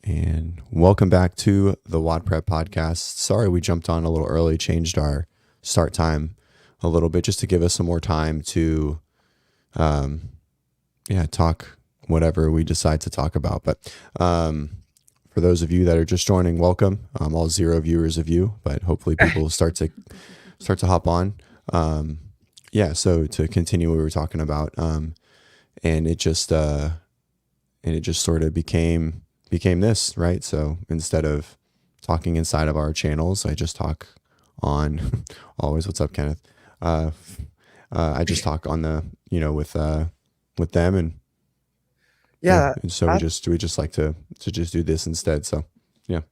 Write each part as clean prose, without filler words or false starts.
And welcome back to the WOD Prep podcast. Sorry we jumped on a little early, changed our start time a little bit just to give us some more time to talk whatever we decide to talk about. But for those of you that are just joining, welcome. All 0 viewers of you, but hopefully people will start to hop on. So to continue what we were talking about, and it just sort of became this, right? So instead of talking inside of our channels, I just talk on always. What's up, Kenneth? I just talk on the, with them, and and so we just like to just do this instead. So yeah,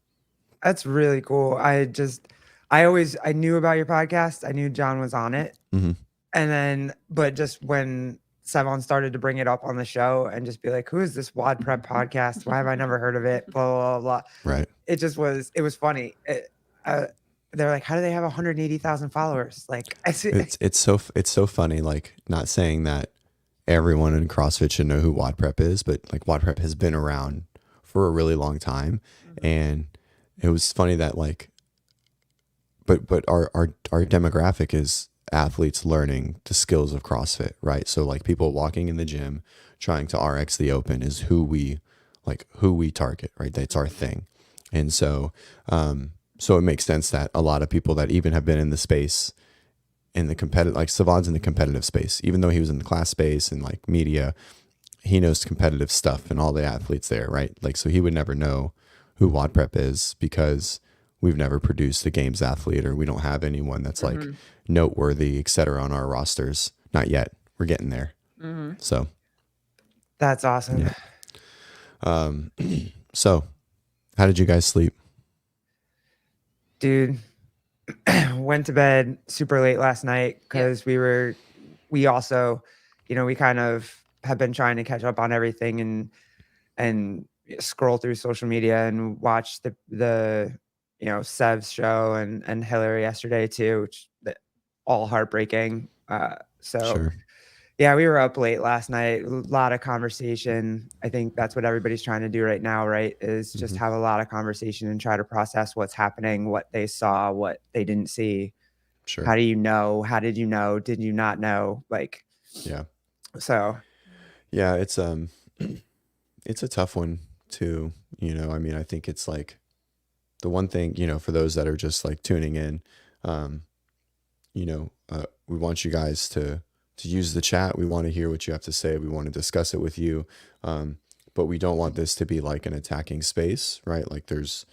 that's really cool. I knew about your podcast. I knew John was on it. Mm-hmm. And then, but just when Sevon started to bring it up on the show and just be like, who is this WOD Prep podcast? Why have I never heard of it? Blah, blah, blah. Right. It was funny. They're like, how do they have 180,000 followers? Like, it's so funny. Like, not saying that everyone in CrossFit should know who WOD Prep is, but like WOD Prep has been around for a really long time. Mm-hmm. And it was funny that like, but our demographic is athletes learning the skills of CrossFit, right? So like people walking in the gym trying to RX the open is who we target, right? That's our thing. And so so it makes sense that a lot of people that even have been in the space in the competitive, like Savon's in the competitive space, even though he was in the class space and like media, he knows competitive stuff and all the athletes there, right? Like, so he would never know who WOD Prep is because we've never produced a games athlete, or we don't have anyone that's like noteworthy, et cetera, on our rosters. Not yet. We're getting there. Mm-hmm. So that's awesome. Yeah. So how did you guys sleep? Dude, went to bed super late last night because we also, we kind of have been trying to catch up on everything and scroll through social media and watch the Sev's show and Hillary yesterday too, which all heartbreaking. Sure. Yeah, we were up late last night, a lot of conversation. I think that's what everybody's trying to do right now, right? Is just have a lot of conversation and try to process what's happening, what they saw, what they didn't see. Sure. How do you know? How did you know? Did you not know? Like, yeah. So yeah, it's a tough one too. I mean, I think it's like the one thing, for those that are just like tuning in, we want you guys to use the chat. We want to hear what you have to say. We want to discuss it with you. But we don't want this to be like an attacking space, right? Like there's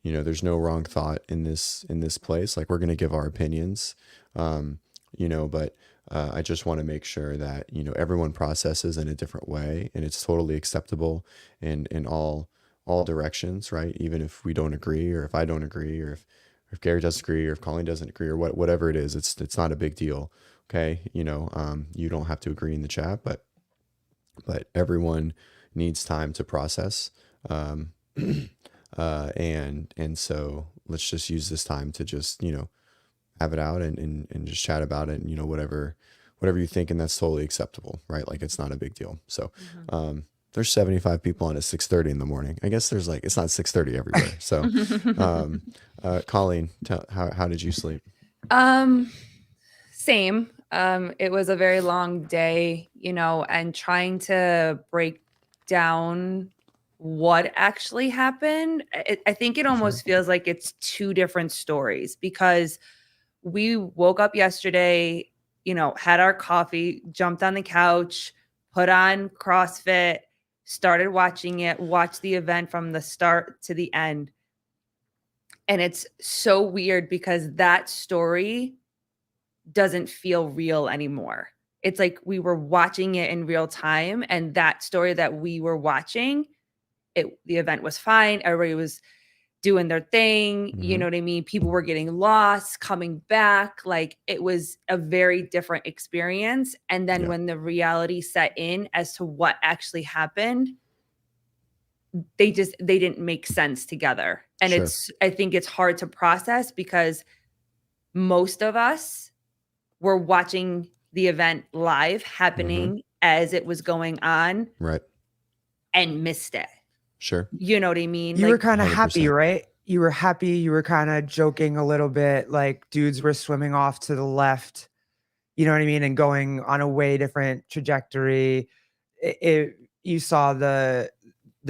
no wrong thought in this place. Like we're going to give our opinions, but I just want to make sure that, everyone processes in a different way, and it's totally acceptable in all directions, right? Even if we don't agree, or if I don't agree, or if Gary doesn't agree, or if Colleen doesn't agree, or whatever it is, it's not a big deal. Okay. You don't have to agree in the chat, but everyone needs time to process. And so let's just use this time to just, have it out and just chat about it, and, whatever you think, and that's totally acceptable, right? Like it's not a big deal. So, there's 75 people on at 6:30 in the morning. I guess there's like, it's not 6:30 everywhere. So, Colleen, how did you sleep? Same. It was a very long day, and trying to break down what actually happened. I think it almost feels like it's two different stories, because we woke up yesterday, had our coffee, jumped on the couch, put on CrossFit, started watching it, watched the event from the start to the end. And it's so weird because that story doesn't feel real anymore. It's like we were watching it in real time, and that story that we were watching, the event was fine. Everybody was doing their thing. You know what I mean? People were getting lost, coming back. Like it was a very different experience. And then when the reality set in as to what actually happened, they didn't make sense together. And I think it's hard to process because most of us were watching the event live happening as it was going on. Right. And missed it. Sure. You know what I mean? You were kind of happy, 100%. right? You were happy. You were kind of joking a little bit, like dudes were swimming off to the left. You know what I mean? And going on a way different trajectory. You saw the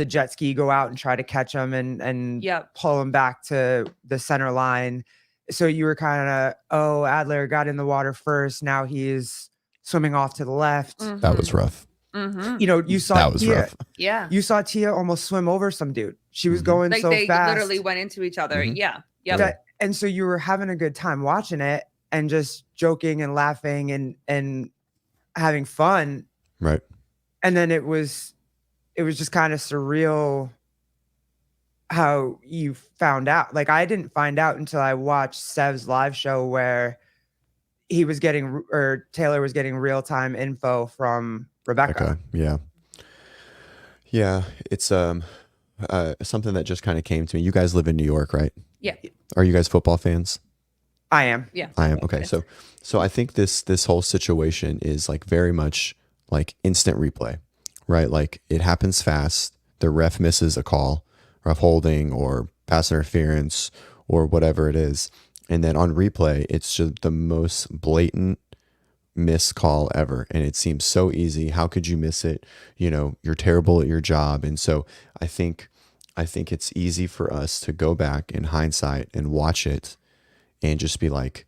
jet ski go out and try to catch him and Yep. pull him back to the center line. So you were kind of, oh, Adler got in the water first. Now he's swimming off to the left. That was rough. Mhm. You know, you saw That was Tia, rough. Yeah. you saw Tia almost swim over some dude. She was Mhm. going Like so they fast. literally went into each other. Mhm. Yeah. Yep. That, and so you were having a good time watching it and just joking and laughing and having fun. Right. And then it was just kind of surreal how you found out. Like I didn't find out until I watched Sev's live show where he was getting, or Taylor was getting real-time info from Rebecca. Okay. Yeah. Yeah. It's something that just kind of came to me. You guys live in New York, right? Yeah. Are you guys football fans? I am. Yeah. I am. Okay. So I think this whole situation is like very much like instant replay, right? Like it happens fast. The ref misses a call, ref holding or pass interference or whatever it is. And then on replay, it's just the most blatant miss call ever. And it seems so easy. How could you miss it? You know, you're terrible at your job. And so I think it's easy for us to go back in hindsight and watch it and just be like,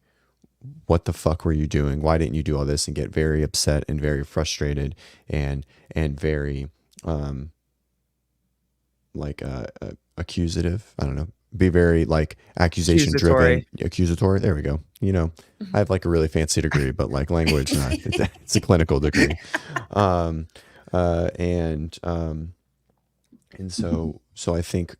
what the fuck were you doing? Why didn't you do all this? And get very upset and very frustrated and very accusative. I don't know. Be very like accusation driven, accusatory. There we go. You know, I have like a really fancy degree, but like language, it's a clinical degree. And so I think,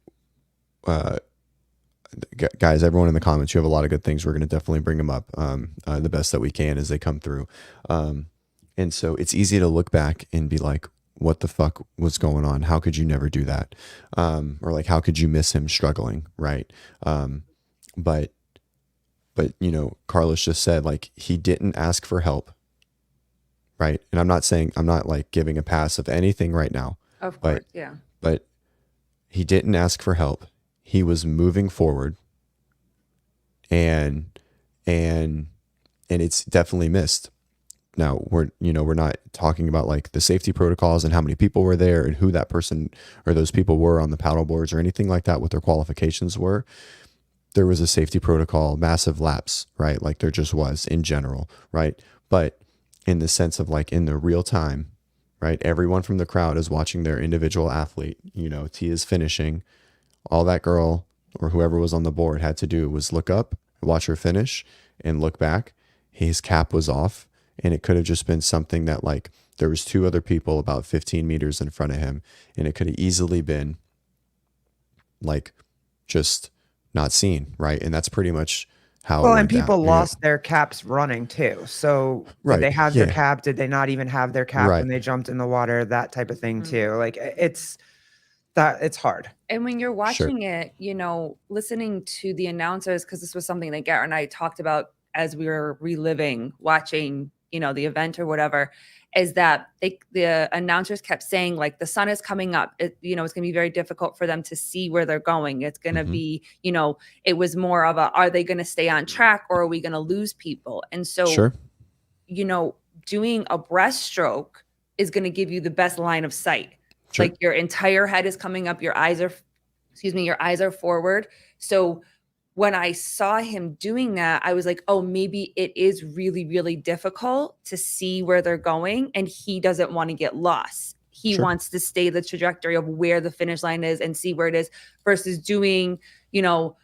guys, everyone in the comments, you have a lot of good things. We're going to definitely bring them up the best that we can as they come through. And so it's easy to look back and be like, what the fuck was going on? How could you never do that? Or like, how could you miss him struggling? Right. But you know, Carlos just said like, he didn't ask for help. Right. And I'm not like giving a pass of anything right now. Of course. Yeah. But he didn't ask for help. He was moving forward and it's definitely missed. Now we're not talking about like the safety protocols and how many people were there and who that person or those people were on the paddle boards or anything like that, what their qualifications were. There was a safety protocol, massive lapse, right? Like there just was in general, right? But in the sense of like in the real time, right? Everyone from the crowd is watching their individual athlete, you know, Tia's finishing. All that girl or whoever was on the board had to do was look up, watch her finish and look back. His cap was off. And it could have just been something that like there was two other people about 15 meters in front of him. And it could have easily been like just not seen. Right. And that's pretty much how. Well, and people lost their caps running too. So did they have their cap? Did they not even have their cap when they jumped in the water? That type of thing too. Like it's hard. And when you're watching it, you know, listening to the announcers, because this was something that Garrett and I talked about as we were reliving, watching, you know, the event or whatever, is that the announcers kept saying like the sun is coming up. You know, it's going to be very difficult for them to see where they're going. It's going to be, you know, it was more of a, are they going to stay on track or are we going to lose people? And so, you know, doing a breaststroke is going to give you the best line of sight. Like your entire head is coming up, your eyes are forward. So when I saw him doing that, I was like, oh, maybe it is really, really difficult to see where they're going. And he doesn't want to get lost. He wants to stay the trajectory of where the finish line is and see where it is versus doing, you know,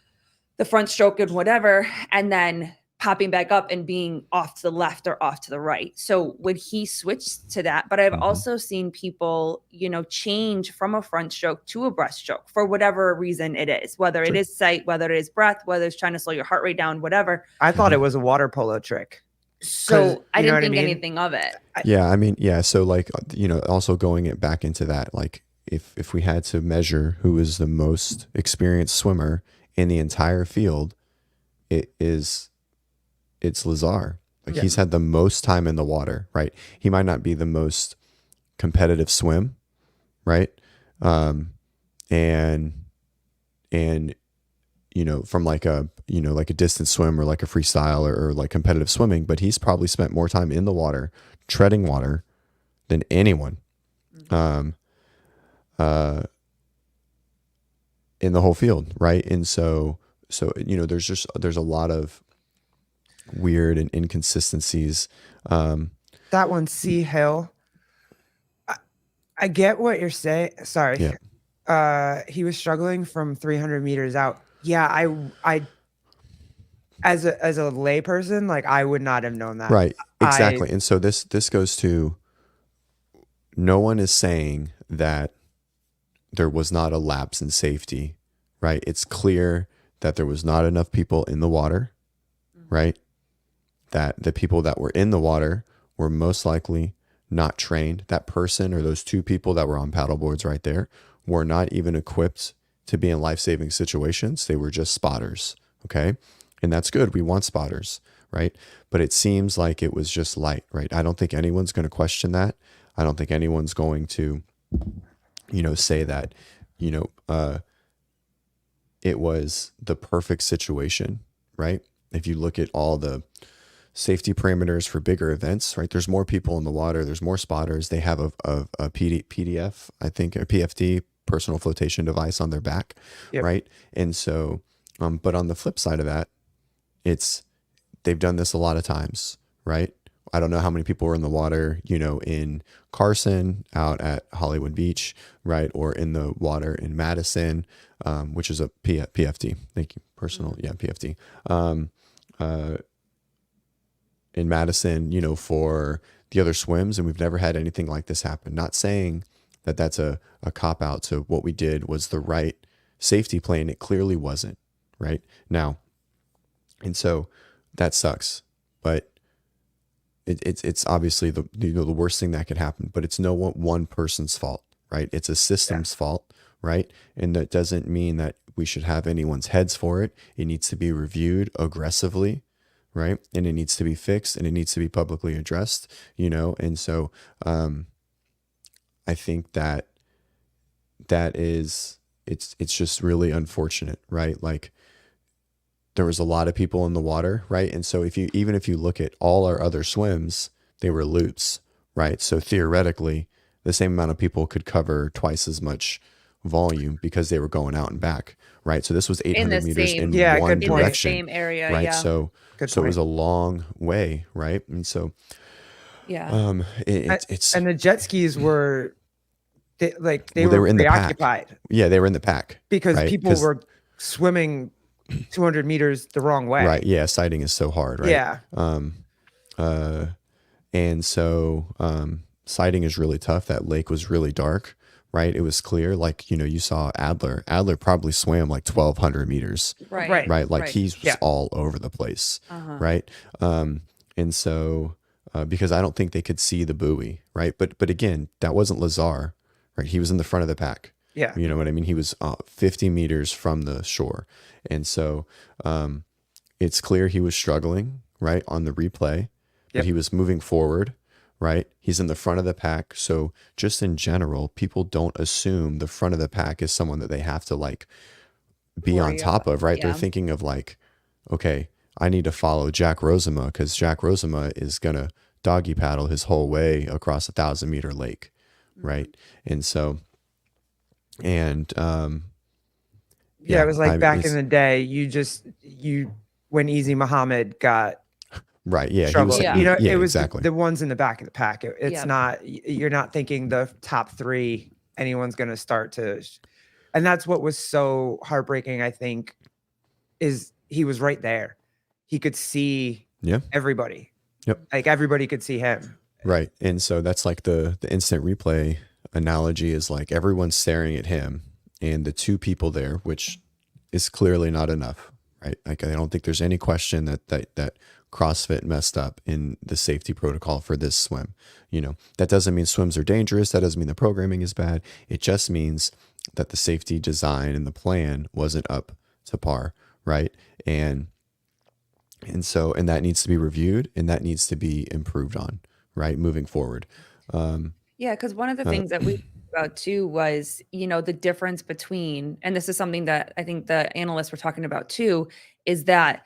the front stroke and whatever, and then popping back up and being off to the left or off to the right. So when he switched to that, but I've also seen people, you know, change from a front stroke to a breaststroke for whatever reason it is, whether it is sight, whether it is breath, whether it's trying to slow your heart rate down, whatever. I thought it was a water polo trick. So I didn't think anything of it. Yeah. I mean, yeah. So like, you know, also going it back into that, like if we had to measure who is the most experienced swimmer in the entire field, it's Lazar. Like he's had the most time in the water, right? He might not be the most competitive swim, right? and from like a like a distance swim or like a freestyle or like competitive swimming, but he's probably spent more time in the water treading water than anyone um in the whole field, right? And so there's a lot of weird and inconsistencies. That one, Sea Hill. I get what you're saying. Sorry. Yeah. He was struggling from 300 meters out. Yeah, I as a layperson, like I would not have known that. Right. Exactly. And so this goes to, no one is saying that there was not a lapse in safety, right? It's clear that there was not enough people in the water, right? That the people that were in the water were most likely not trained. That person or those two people that were on paddle boards right there were not even equipped to be in life-saving situations. They were just spotters, okay? And that's good. We want spotters, right? But it seems like it was just light, right? I don't think anyone's going to question that. I don't think anyone's going to, say that, it was the perfect situation, right? If you look at all the safety parameters for bigger events, right? There's more people in the water. There's more spotters. They have a PDF, I think, a PFD, personal flotation device on their back, Yep. right? And so, but on the flip side of that, they've done this a lot of times, right? I don't know how many people were in the water, in Carson, out at Hollywood Beach, right? Or in the water in Madison, which is a PFD. Thank you. Personal. Yeah. PFD. In Madison, for the other swims. And we've never had anything like this happen. Not saying that that's a cop out to what we did was the right safety plan. It clearly wasn't, right? Now, and so that sucks, but it's obviously the worst thing that could happen, but it's no one person's fault, right? It's a system's fault, right? And that doesn't mean that we should have anyone's heads for it. It needs to be reviewed aggressively, right? And it needs to be fixed and it needs to be publicly addressed, And so I think that is, it's just really unfortunate, right? Like, there was a lot of people in the water, right? And so even if you look at all our other swims, they were loops, right? So theoretically, the same amount of people could cover twice as much volume because they were going out and back, right? So this was 800 meters in one good point. direction, In the same area, right? yeah. So Good it was point. a long way, right? And so, Yeah. it's And the jet skis were they Well, they were in the pack. preoccupied yeah, they were in the pack because right? people were swimming 200 meters the wrong way. right. Yeah, sighting is so hard, right? Yeah. And so sighting is really tough. That lake was really dark, right? It was clear. Like, you saw Adler. Adler probably swam like 1,200 meters, Right. right? Like Right. he's Yeah. all over the place, Uh-huh. right? And so because I don't think they could see the buoy, right? But again, that wasn't Lazar, right? He was in the front of the pack. Yeah. You know what I mean? He was 50 meters from the shore. And so it's clear he was struggling, right, on the replay, but Yep. he was moving forward, right? He's in the front of the pack. So just in general, people don't assume the front of the pack is someone that they have to like be on Worry top about- of, right? yeah. They're thinking of like, okay, I need to follow Jack Rosema because Jack Rosema is going to doggy paddle his whole way across 1,000-meter lake, right? And so, and Yeah, it was like back it's- in the day, when Easy Muhammad got right. Yeah. He trouble, was, Yeah. it was exactly. the ones in the back of the pack. It's Yep. not, you're not thinking the top three, anyone's going to start to, and that's what was so heartbreaking, I think, is he was right there. He could see Yeah. everybody. Yep. Like everybody could see him. Right. And so that's like the instant replay analogy is like everyone's staring at him and the two people there, which is clearly not enough, right? Like I don't think there's any question that CrossFit messed up in the safety protocol for this swim. That doesn't mean swims are dangerous. That doesn't mean the programming is bad. It just means that the safety design and the plan wasn't up to par, right? And so that needs to be reviewed and that needs to be improved on, right? Moving forward. Yeah, because one of the things that we about too was, the difference between, and this is something that I think the analysts were talking about too, is that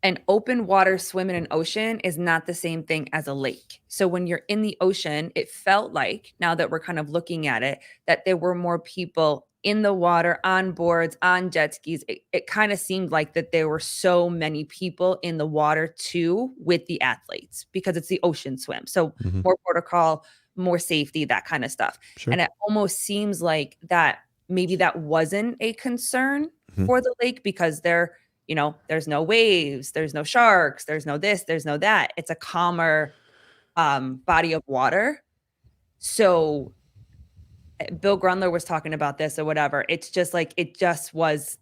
an open water swim in an ocean is not the same thing as a lake. So when you're in the ocean, it felt like, now that we're kind of looking at it, that there were more people in the water, on boards, on jet skis. It kind of seemed like that there were so many people in the water too with the athletes because it's the ocean swim. So Mhm. more protocol, more safety, that kind of stuff. Sure. And it almost seems like that maybe that wasn't a concern Mhm. for the lake because there's no waves, there's no sharks, there's no this, there's no that. It's a calmer body of water. So Bill Grundler was talking about this or whatever. It's just like,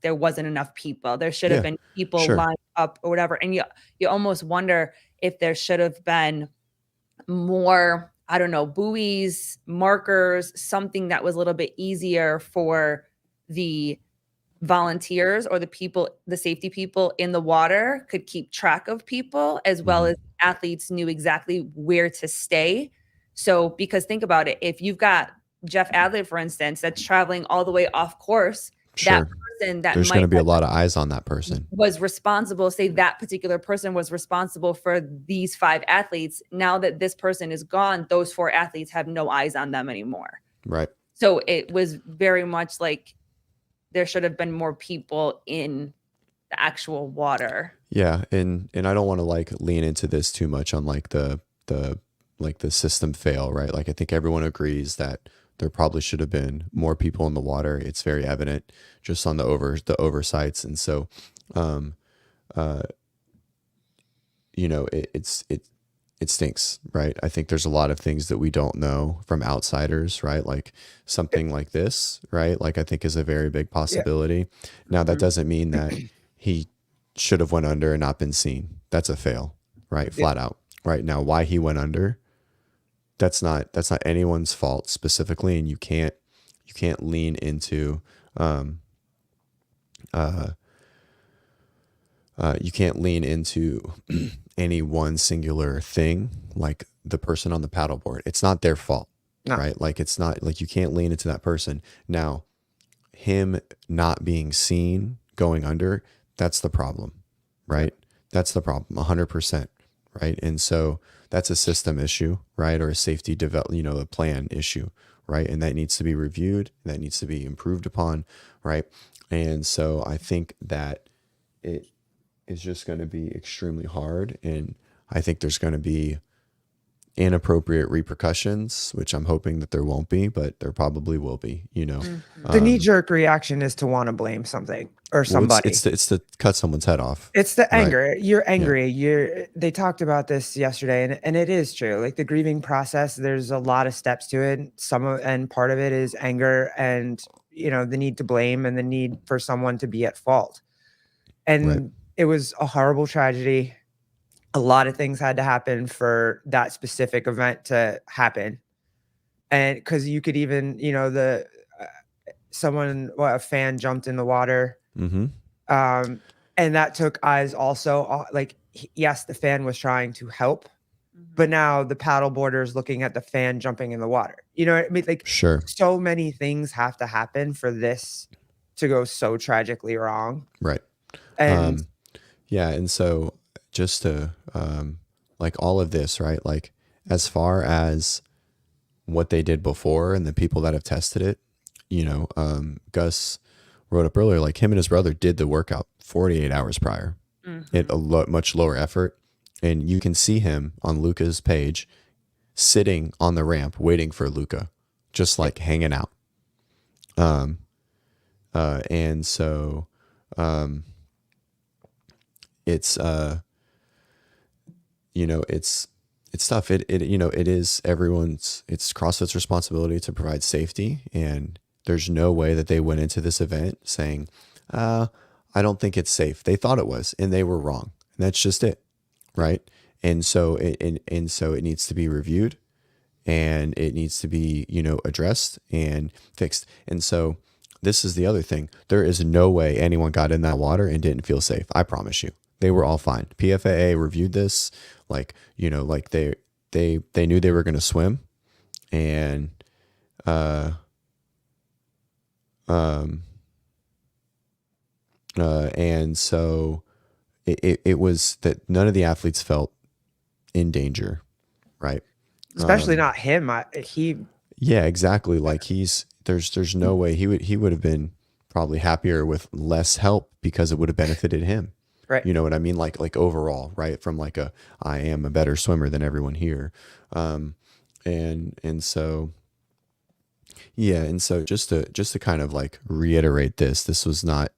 there wasn't enough people. There should have Yeah, been people sure. lined up or whatever. And you almost wonder if there should have been more, I don't know, buoys, markers, something that was a little bit easier for the volunteers or the safety people in the water could keep track of people, as well Mhm. as athletes knew exactly where to stay. So, because think about it, if you've got Jeff Adler, for instance, that's traveling all the way off course, that Sure. person that There's going might to be a lot of eyes on that person. was responsible, say that particular person was responsible for these 5 athletes. Now that this person is gone, those 4 athletes have no eyes on them anymore. Right. So it was very much like there should have been more people in the actual water. Yeah, and I don't want to like lean into this too much on like the system fail, right? Like I think everyone agrees that there probably should have been more people in the water. It's very evident just on the oversights, and so uh it stinks, right? I think there's a lot of things that we don't know from outsiders, right? Like something like this, right? Like I think is a very big possibility. Now that doesn't mean that he should have went under and not been seen. That's a fail, right? Flat out. Right now, why he went under, that's not anyone's fault specifically, and you can't lean into you can't lean into any one singular thing, like the person on the paddleboard. It's not their fault, No. right? Like it's not like you can't lean into that person. Now, him not being seen going under, that's the problem, right? That's the problem, 100%, right? And so that's a system issue, right? Or a safety a plan issue, right? And that needs to be reviewed, that needs to be improved upon, right? And so I think that it is just going to be extremely hard, and I think there's going to be inappropriate repercussions, which I'm hoping that there won't be, but there probably will be, The knee-jerk reaction is to want to blame something or Well, somebody. it's to cut someone's head off. It's the Right. anger. You're angry. They talked about this yesterday, and it is true. Like the grieving process, there's a lot of steps to it. And part of it is anger and the need to blame and the need for someone to be at fault. And Right. it was a horrible tragedy. A lot of things had to happen for that specific event to happen. And because you could even, a fan jumped in the water. Mm-hmm. And that took eyes also. Yes, the fan was trying to help, but now the paddle boarder is looking at the fan jumping in the water. You know what I mean? Like, Sure. so many things have to happen for this to go so tragically wrong. Right. And Yeah. And so just to, like all of this, right? Like as far as what they did before and the people that have tested it, Gus wrote up earlier, like him and his brother did the workout 48 hours prior at a much lower effort. And you can see him on Luca's page sitting on the ramp waiting for Luca, just like hanging out. And so it's it's tough. It is it's CrossFit's responsibility to provide safety, and there's no way that they went into this event saying, I don't think it's safe. They thought it was, and they were wrong. And that's just it. Right. And so it needs to be reviewed, and it needs to be, addressed and fixed. And so this is the other thing. There is no way anyone got in that water and didn't feel safe. I promise you. They were all fine. PFAA reviewed this, like they knew they were going to swim, and Um, and so it was that none of the athletes felt in danger, right? Especially not him. Yeah, exactly. Like there's no way he would have been probably happier with less help because it would have benefited him. Right. You know what I mean? Like overall, right? From like I am a better swimmer than everyone here. And so yeah, and so just to kind of like reiterate this was not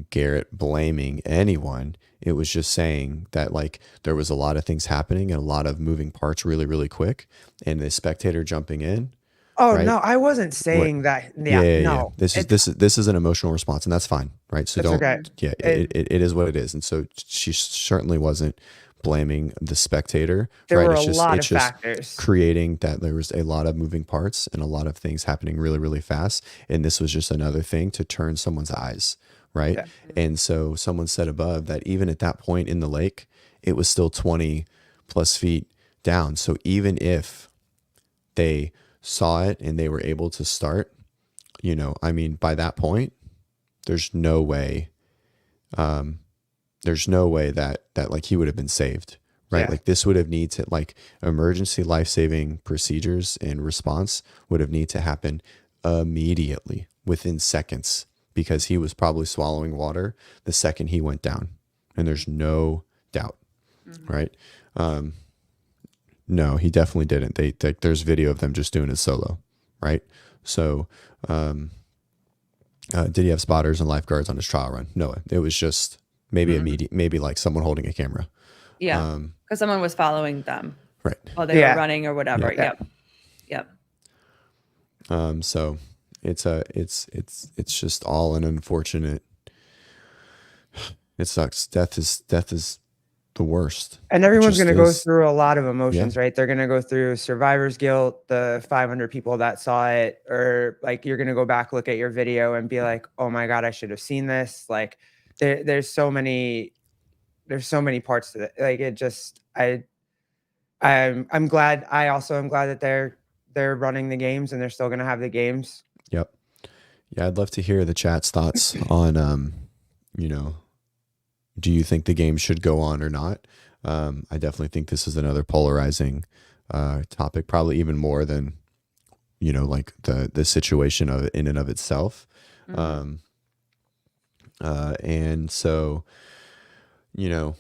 Garrett blaming anyone. It was just saying that like there was a lot of things happening and a lot of moving parts really, really quick. And the spectator jumping in, Oh right? no, I wasn't What? saying that. Yeah, Yeah, yeah, yeah. no, This is an emotional response, and that's fine, right? So it's don't. okay. Yeah, it is what it is, and so she certainly wasn't blaming the spectator, There right? were It's a just lot it's of just factors. creating that there was a lot of moving parts and a lot of things happening really, really fast, and this was just another thing to turn someone's eyes, right? Yeah. And so someone said above that even at that point in the lake, it was still 20 plus feet down. So even if they saw it and they were able to start, you know, I mean, by that point, there's no way, that like he would have been saved, right? Yeah. Like this would have need to like emergency life-saving procedures and response would have need to happen immediately within seconds because he was probably swallowing water the second he went down, and there's no doubt, right? No, he definitely didn't. There's video of them just doing it solo, right? So, did he have spotters and lifeguards on his trial run? No, it was just maybe maybe like someone holding a camera. Yeah. Because someone was following them Right. while they Yeah. were running or whatever. Yeah. Yep. So it's just all an unfortunate. It sucks. Death is the worst. And everyone's just going to go is. through a lot of emotions, right? They're going to go through survivor's guilt, the 500 people that saw it, or like you're going to go back, look at your video and be like, oh my God, I should have seen this. Like there's so many parts to it. Like it just, I'm glad. I also am glad that they're running the games and they're still going to have the games. Yep. Yeah. I'd love to hear the chat's thoughts on, you know, do you think the game should go on or not? I definitely think this is another polarizing topic, probably even more than, you know, like the situation of in and of itself. And so, you know,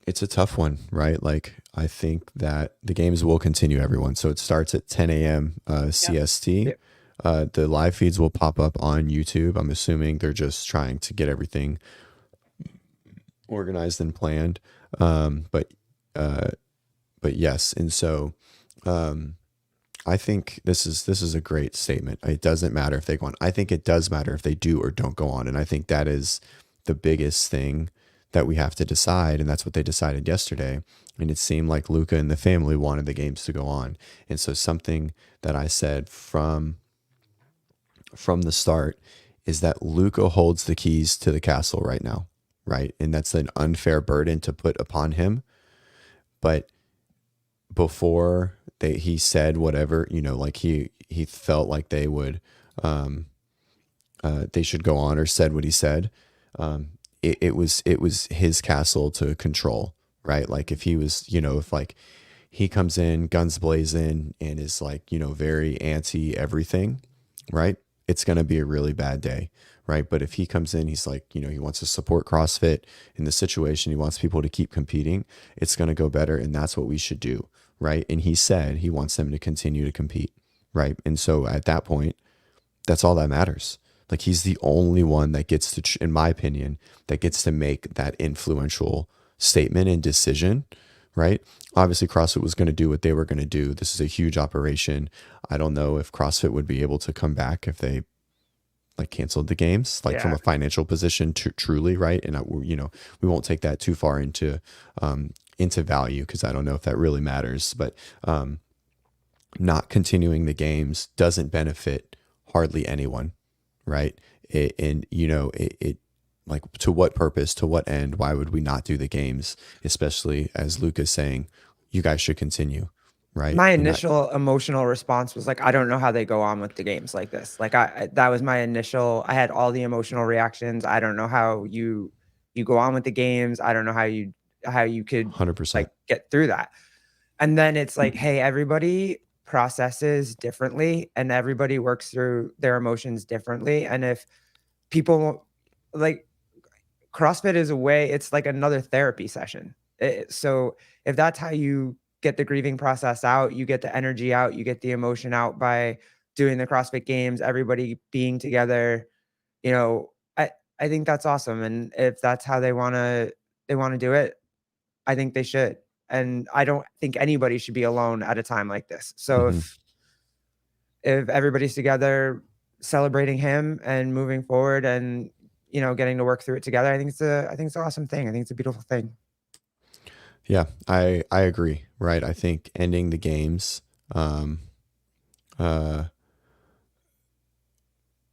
it's a tough one, right? Like I think that the games will continue, everyone. So it starts at 10 a.m. CST. Yep. The live feeds will pop up on YouTube. I'm assuming they're just trying to get everything organized and planned. But yes. And so, I think this is a great statement. It doesn't matter if they go on. I think it does matter if they do or don't go on. And I think that is the biggest thing that we have to decide. And that's what they decided yesterday. And it seemed like Luca and the family wanted the games to go on. And so something that I said from the start is that Luca holds the keys to the castle right now. Right. And that's an unfair burden to put upon him. But before he said whatever, you know, like he felt like they would, they should go on or said what he said. It was his castle to control, right? Like if he was, you know, if like he comes in guns blazing and is like, you know, very anti everything, right? It's going to be a really bad day. Right. But if he comes in, he's like, you know, he wants to support CrossFit in the situation. He wants people to keep competing. It's going to go better. And that's what we should do. Right. And he said he wants them to continue to compete. Right. And so at that point, that's all that matters. Like he's the only one that gets to, in my opinion, that gets to make that influential statement and decision. Right. Obviously, CrossFit was going to do what they were going to do. This is a huge operation. I don't know if CrossFit would be able to come back if they like canceled the games, like from a financial position truly. Right. And you know, we won't take that too far into value, because I don't know if that really matters, but not continuing the games doesn't benefit hardly anyone. Right. And you know, it like to what purpose, to what end, why would we not do the games? Especially as Luca's saying, you guys should continue. right? My And initial emotional response was like, I don't know how they go on with the games like this. Like that was my initial, I had all the emotional reactions. I don't know how you go on with the games. I don't know how you could 100%. like get through that. And then it's like, hey, everybody processes differently and everybody works through their emotions differently. And if people like CrossFit is a way, it's like another therapy session. So if that's how you get the grieving process out, you get the energy out, you get the emotion out by doing the CrossFit games, everybody being together, you know, I think that's awesome. And if that's how they want to do it, I think they should. And I don't think anybody should be alone at a time like this. So Mhm. if everybody's together celebrating him and moving forward and getting to work through it together, I think it's an awesome thing. I think it's a beautiful thing. Yeah, I agree. Right. I think ending the games uh,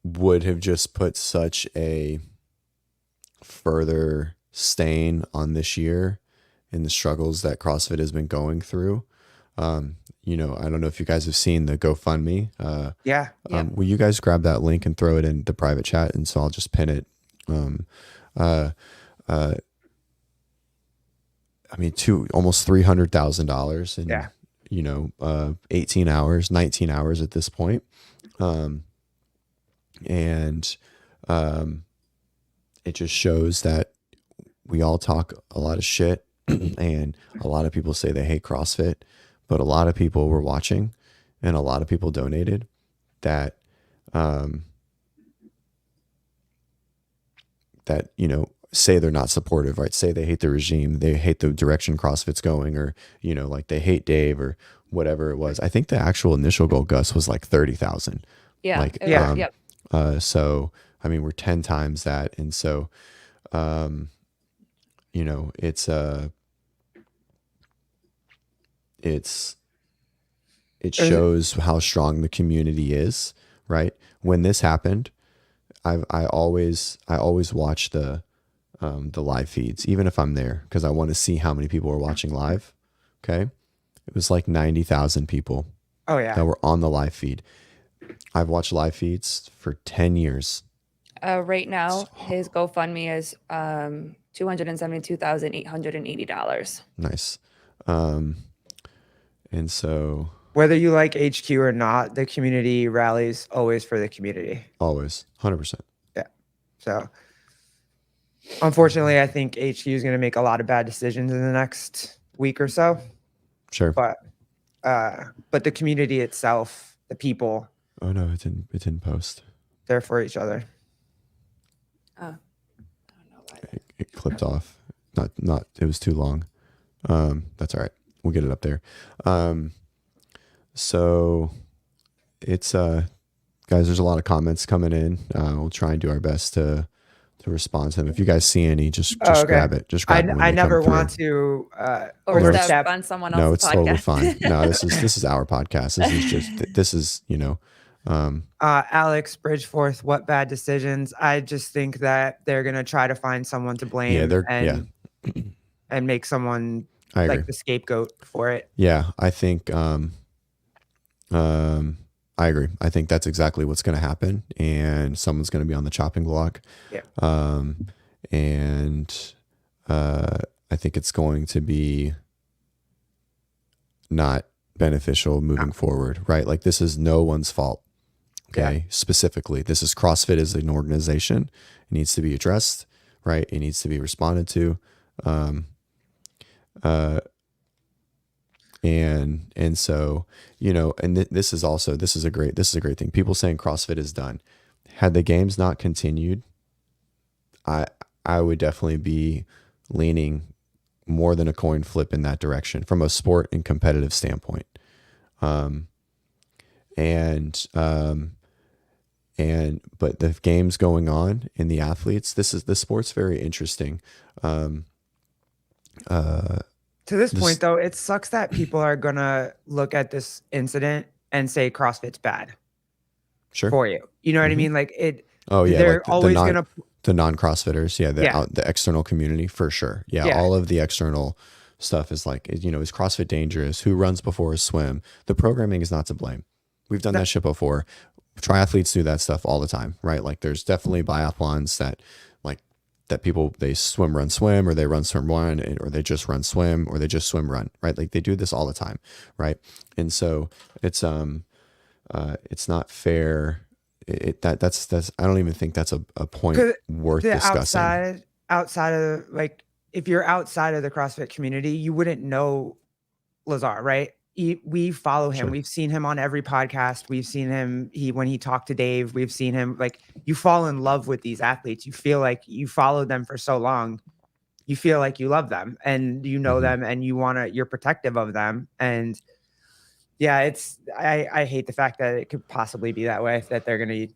would have just put such a further stain on this year and the struggles that CrossFit has been going through. I don't know if you guys have seen the GoFundMe. Yeah. Will you guys grab that link and throw it in the private chat? And so I'll just pin it. Almost $300,000 in 18 hours, 19 hours at this point. And it just shows that we all talk a lot of shit and a lot of people say they hate CrossFit, but a lot of people were watching and a lot of people donated that say they're not supportive, right? Say they hate the regime, they hate the direction CrossFit's going, or, like they hate Dave or whatever it was. I think the actual initial goal, Gus, was like 30,000. Yeah. Like, Yep. So, we're 10 times that. And so, it shows how strong the community is, right? When this happened, I always watch the live feeds, even if I'm there, because I want to see how many people are watching live. Okay. It was like 90,000 people that were on the live feed. I've watched live feeds for 10 years. Right now, his GoFundMe is $272,880. Nice. And so Whether you like HQ or not, the community rallies always for the community. always 100%. Yeah. So unfortunately, I think HQ is going to make a lot of bad decisions in the next week or so. Sure. But the community itself, the people. Oh no, it didn't post. They're for each other. Oh, I don't know why. It clipped off. Not. It was too long. That's all right. We'll get it up there. So it's guys, there's a lot of comments coming in. We'll try and do our best to respond to them. If you guys see any, just grab it. Just grab it. I never want to overstep on someone else's No, it's podcast. totally fine. No, this is our podcast. This is Alex Bridgeforth, what bad decisions? I just think that they're gonna try to find someone to blame and make someone like the scapegoat for it. Yeah, I think I agree. I think that's exactly what's going to happen, and someone's going to be on the chopping block. Yeah. I think it's going to be not beneficial moving forward, right? Like this is no one's fault. Okay. Yeah. Specifically, this is CrossFit as an organization. It needs to be addressed, right? It needs to be responded to. And so, this is a great thing. People saying CrossFit is done. Had the games not continued, I would definitely be leaning more than a coin flip in that direction from a sport and competitive standpoint. But the games going on in the athletes, the sport's very interesting. To this point, though, it sucks that people are going to look at this incident and say CrossFit's bad for you. You know what I mean? Like it. Oh, yeah. They're always going to. The non-CrossFitters. Yeah. The external community for sure. Yeah. All of the external stuff is like, is CrossFit dangerous? Who runs before a swim? The programming is not to blame. We've done that shit before. Triathletes do that stuff all the time, right? Like there's definitely biathlons that people, they swim, run, swim, or they run, swim, run, or they just run, swim, or they just swim, run, right? Like they do this all the time, right? And so it's not fair. That's I don't even think that's a point worth discussing. Outside of like, if you're outside of the CrossFit community, you wouldn't know Lazar, right? We follow him. Sure. We've seen him on every podcast. We've seen him when he talked to Dave. We've seen him, like, you fall in love with these athletes. You feel like you followed them for so long. You feel like you love them and you know them and you're protective of them. And yeah, I hate the fact that it could possibly be that way, that they're going to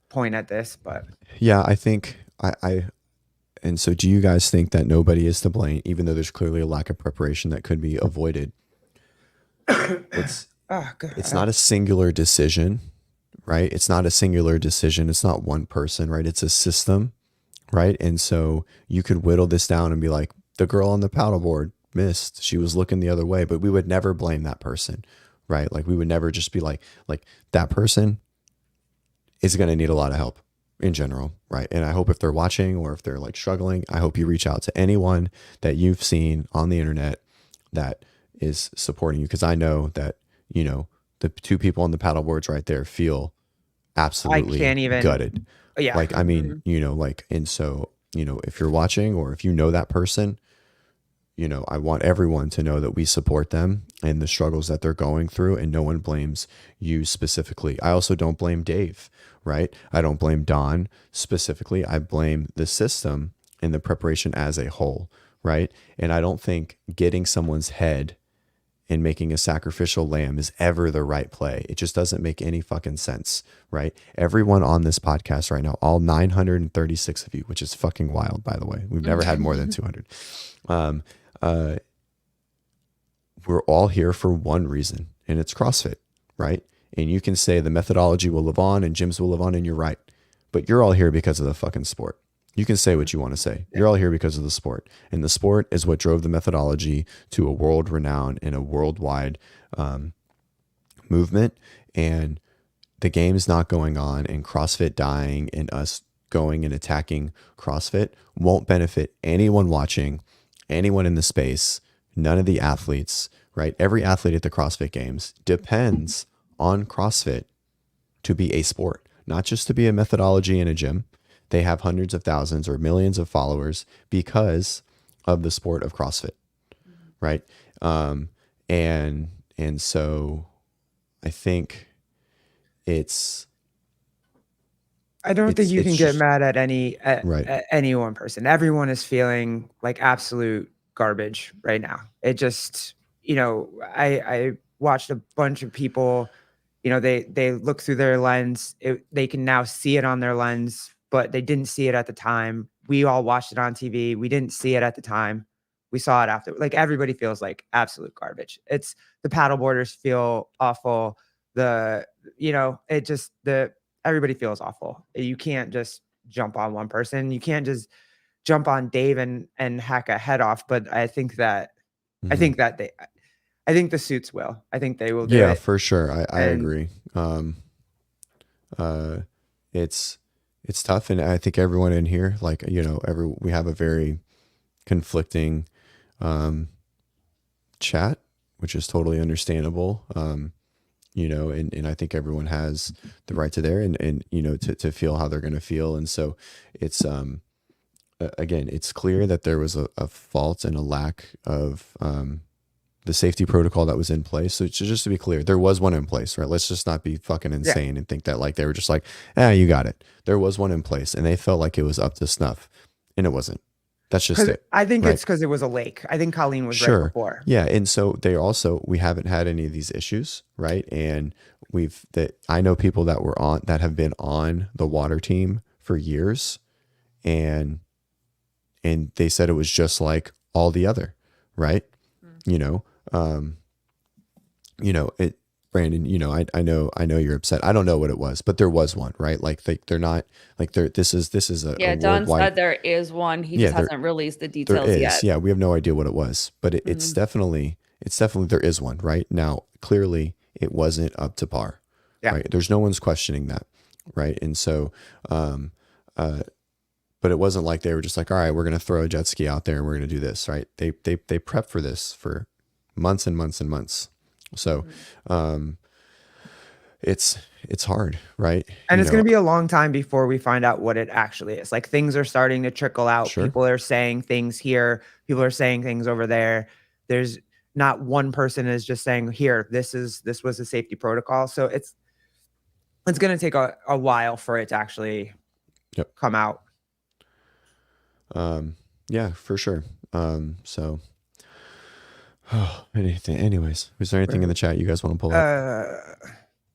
point at this, but yeah, I think and so do you guys think that nobody is to blame, even though there's clearly a lack of preparation that could be avoided? It's not a singular decision, right? It's not a singular decision. It's not one person, right? It's a system, right? And so you could whittle this down and be like, the girl on the paddleboard missed. She was looking the other way, but we would never blame that person, right? Like we would never just be like that person is going to need a lot of help in general, right? And I hope if they're watching or if they're like struggling, I hope you reach out to anyone that you've seen on the internet that is supporting you, because I know that the two people on the paddle boards right there feel absolutely gutted. Yeah, like I mean like, and so if you're watching or if that person, I want everyone to know that we support them and the struggles that they're going through, and no one blames you specifically. I also don't blame Dave, right? I don't blame Don specifically. I blame the system and the preparation as a whole, right? And I don't think getting someone's head and making a sacrificial lamb is ever the right play. It just doesn't make any fucking sense, right? Everyone on this podcast right now, all 936 of you, which is fucking wild, by the way. We've never had more than 200. We're all here for one reason, and it's CrossFit, right? And you can say the methodology will live on and gyms will live on, and you're right. But you're all here because of the fucking sport. You can say what you want to say. You're all here because of the sport. And the sport is what drove the methodology to a world renowned and a worldwide movement. And the game's not going on, and CrossFit dying and us going and attacking CrossFit won't benefit anyone watching, anyone in the space, none of the athletes, right? Every athlete at the CrossFit Games depends on CrossFit to be a sport, not just to be a methodology in a gym. They have hundreds of thousands or millions of followers because of the sport of CrossFit, right? And so I think I don't think you can get mad at right. at any one person. Everyone is feeling like absolute garbage right now. It just, I watched a bunch of people, they look through their lens. They can now see it on their lens, but they didn't see it at the time. We all watched it on TV. We didn't see it at the time. We saw it after. Like, everybody feels like absolute garbage. It's the paddleboarders feel awful. Everybody feels awful. You can't just jump on one person. You can't just jump on Dave and hack a head off. But I think that, I think the suits will. I think they will do it. Yeah, for sure. I agree. It's tough, and I think everyone in here, like, we have a very conflicting chat, which is totally understandable. And I think everyone has the right to there and to feel how they're going to feel. And so it's, again, it's clear that there was a fault and a lack of the safety protocol that was in place. So just to be clear, there was one in place, right? Let's just not be fucking insane and think that like they were just like, you got it. There was one in place, and they felt like it was up to snuff, and it wasn't. That's just it. I think it's because it was a lake. I think Colleen was right before. Yeah. And so we haven't had any of these issues, right? And I know people that have been on the water team for years, and they said it was just like all the other, right? Brandon, you know, I know you're upset. I don't know what it was, but there was one, right? Like they're not like this is Yeah, a Don worldwide. said there is one. He Yeah, just hasn't released the there details is. yet. Yeah, we have no idea what it was, but it's Mhm. definitely there is one right now. Clearly, it wasn't up to par. Yeah. Right. There's no one's questioning that. Right. And so, but it wasn't like they were just like, all right, we're going to throw a jet ski out there and we're going to do this. Right. They prepped for this for months and months and months. So, it's hard, right? And You it's know, going to be a long time before we find out what it actually is. Like things are starting to trickle out. Sure. People are saying things here. People are saying things over there. There's not one person is just saying here, this was a safety protocol. So it's going to take a while for it to actually Yep. come out. Yeah, for sure. So, anyways, is there anything in the chat you guys want to pull up?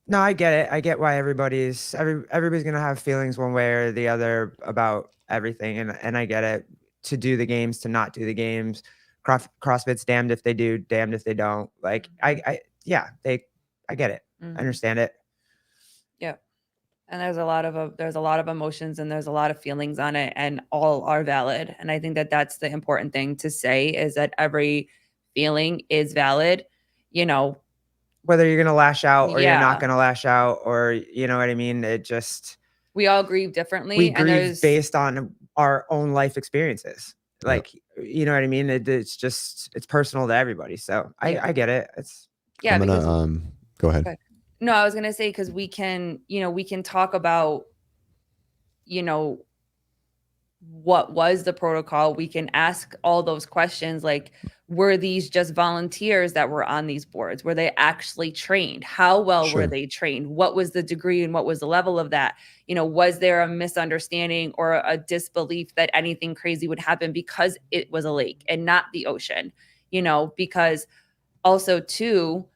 No, I get it. I get why everybody's going to have feelings one way or the other about everything. And I get it. To do the games, to not do the games. CrossFit's damned if they do, damned if they don't. Like I get it. I understand it. Yeah. And there's a lot of emotions and there's a lot of feelings on it, and all are valid. And I think that that's the important thing to say, is that every feeling is valid, you know, whether you're going to lash out or you're not Yeah. going to lash out, or, you know what I mean? It just, we all grieve differently. we and grieve there's based on our own life experiences. Like, you know what I mean? It's just, it's personal to everybody. So Yeah. I get it. It's, yeah, I'm gonna because go ahead. Okay. No, I was gonna say, because we can talk about, what was the protocol. We can ask all those questions, like, were these just volunteers that were on these boards? Were they actually trained? How well Sure. were they trained? What was the degree and what was the level of that? Was there a misunderstanding or a disbelief that anything crazy would happen because it was a lake and not the ocean? Because also too,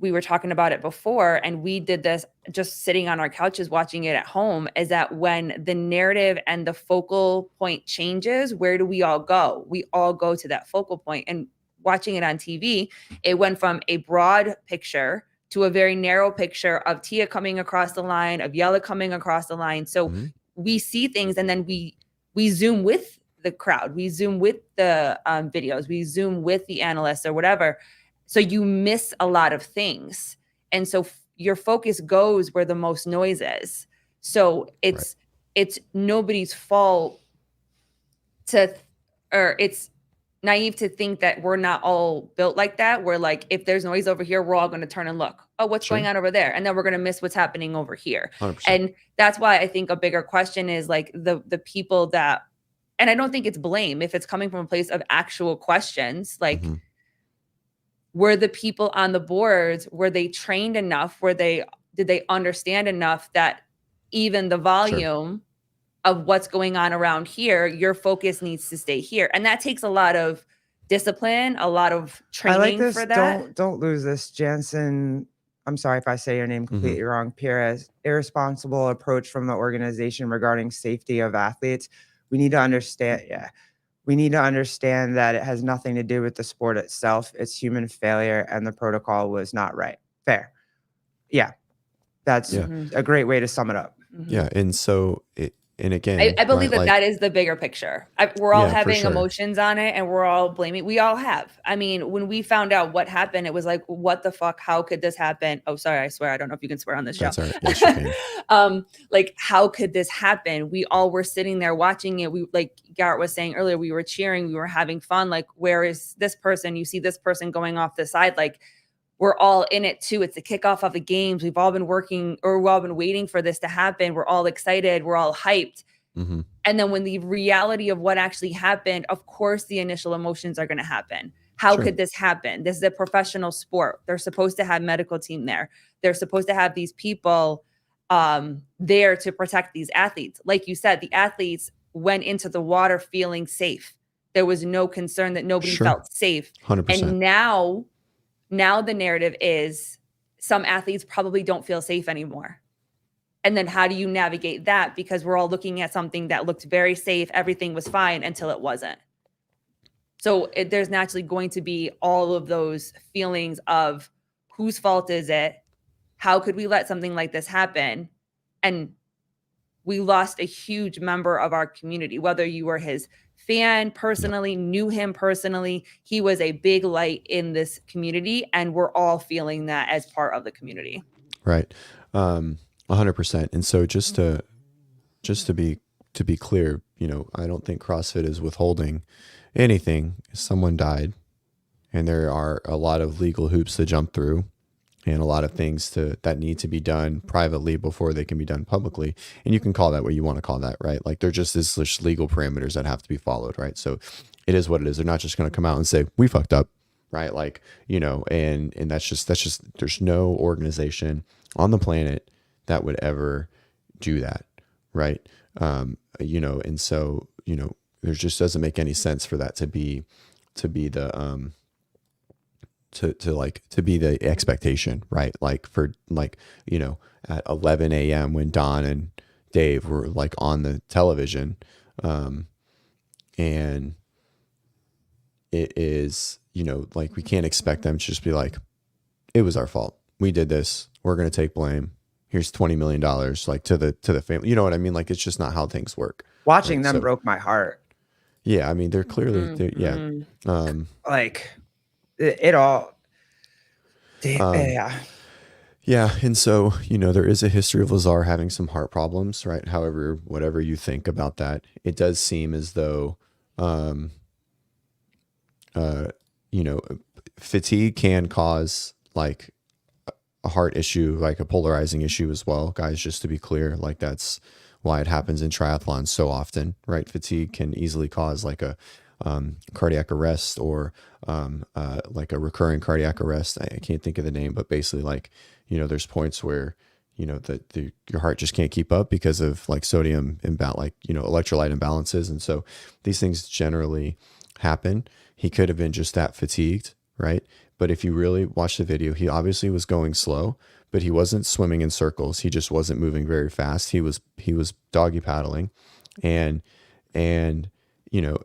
we were talking about it before, and we did this just sitting on our couches watching it at home, is that when the narrative and the focal point changes, where do we all go? We all go to that focal point. And watching it on TV, it went from a broad picture to a very narrow picture of Tia coming across the line, of Yella coming across the line. So we see things, and then we zoom with the crowd. We zoom with the videos. We zoom with the analysts or whatever. So you miss a lot of things. And so your focus goes where the most noise is. So it's nobody's fault or it's naive to think that we're not all built like that. We're like, if there's noise over here, we're all going to turn and look. Oh, what's going on over there? And then we're going to miss what's happening over here. 100%. And that's why I think a bigger question is like the people that, and I don't think it's blame if it's coming from a place of actual questions, like, were the people on the boards, were they trained enough? Did they understand enough that even the volume of what's going on around here, your focus needs to stay here? And that takes a lot of discipline, a lot of training. I like this. For that. Don't lose this. Jansen, I'm sorry if I say your name completely wrong. Perez, irresponsible approach from the organization regarding safety of athletes. We need to understand. We need to understand that it has nothing to do with the sport itself. It's human failure, and the protocol was not right. Fair. Yeah. That's a great way to sum it up. Yeah. And so and again, I believe that is the bigger picture. We're all having emotions on it, and we're all blaming. We all have. I mean, when we found out what happened, it was like, what the fuck? How could this happen? Oh, sorry. I swear. I don't know if you can swear on this show. That's all right. Yes, you can. Like, how could this happen? We all were sitting there watching it. We, like Garrett was saying earlier, we were cheering, we were having fun. Like, where is this person? You see this person going off the side. Like, we're all in it too. It's the kickoff of the games. We've all been working, or we've all been waiting for this to happen. We're all excited. We're all hyped. And then when the reality of what actually happened, of course, the initial emotions are going to happen. How could this happen? This is a professional sport. They're supposed to have medical team there. They're supposed to have these people there to protect these athletes. Like you said, the athletes went into the water feeling safe. There was no concern that nobody felt safe. 100%. And now the narrative is some athletes probably don't feel safe anymore. And then how do you navigate that? Because we're all looking at something that looked very safe. Everything was fine until it wasn't. So there's naturally going to be all of those feelings of whose fault is it? How could we let something like this happen? And we lost a huge member of our community, whether you were his fan personally, knew him personally. He was a big light in this community, and we're all feeling that as part of the community. Right. 100%. And so just to be clear, you know, I don't think CrossFit is withholding anything. Someone died, and there are a lot of legal hoops to jump through, and a lot of things that need to be done privately before they can be done publicly. And you can call that what you want to call that, right? Like they're just this legal parameters that have to be followed, right? So it is what it is. They're not just going to come out and say, we fucked up, right? Like, you know, and that's just, there's no organization on the planet that would ever do that, right? You know, and so, you know, there just doesn't make any sense for that to be the, to be the expectation, right? Like for like, you know, at 11 a.m. when Don and Dave were like on the television, and it is, you know, like we can't expect them to just be like, it was our fault. We did this. We're going to take blame. Here's $20 million, like to the family. You know what I mean? Like, it's just not how things work. Watching right? them So, broke my heart. yeah, I mean, they're clearly, yeah. Like it all. Yeah. Yeah. And so, you know, there is a history of Lazar having some heart problems, right? However, whatever you think about that, it does seem as though, you know, fatigue can cause like a heart issue, like a polarizing issue as well, guys, just to be clear. Like that's why it happens in triathlon so often, right? Fatigue can easily cause like a cardiac arrest or like a recurring cardiac arrest. I can't think of the name, but basically like, you know, there's points where, you know, your heart just can't keep up because of like sodium like, you know, electrolyte imbalances. And so these things generally happen. He could have been just that fatigued, right? But if you really watch the video, he obviously was going slow, but he wasn't swimming in circles. He just wasn't moving very fast. He was doggy paddling, and you know,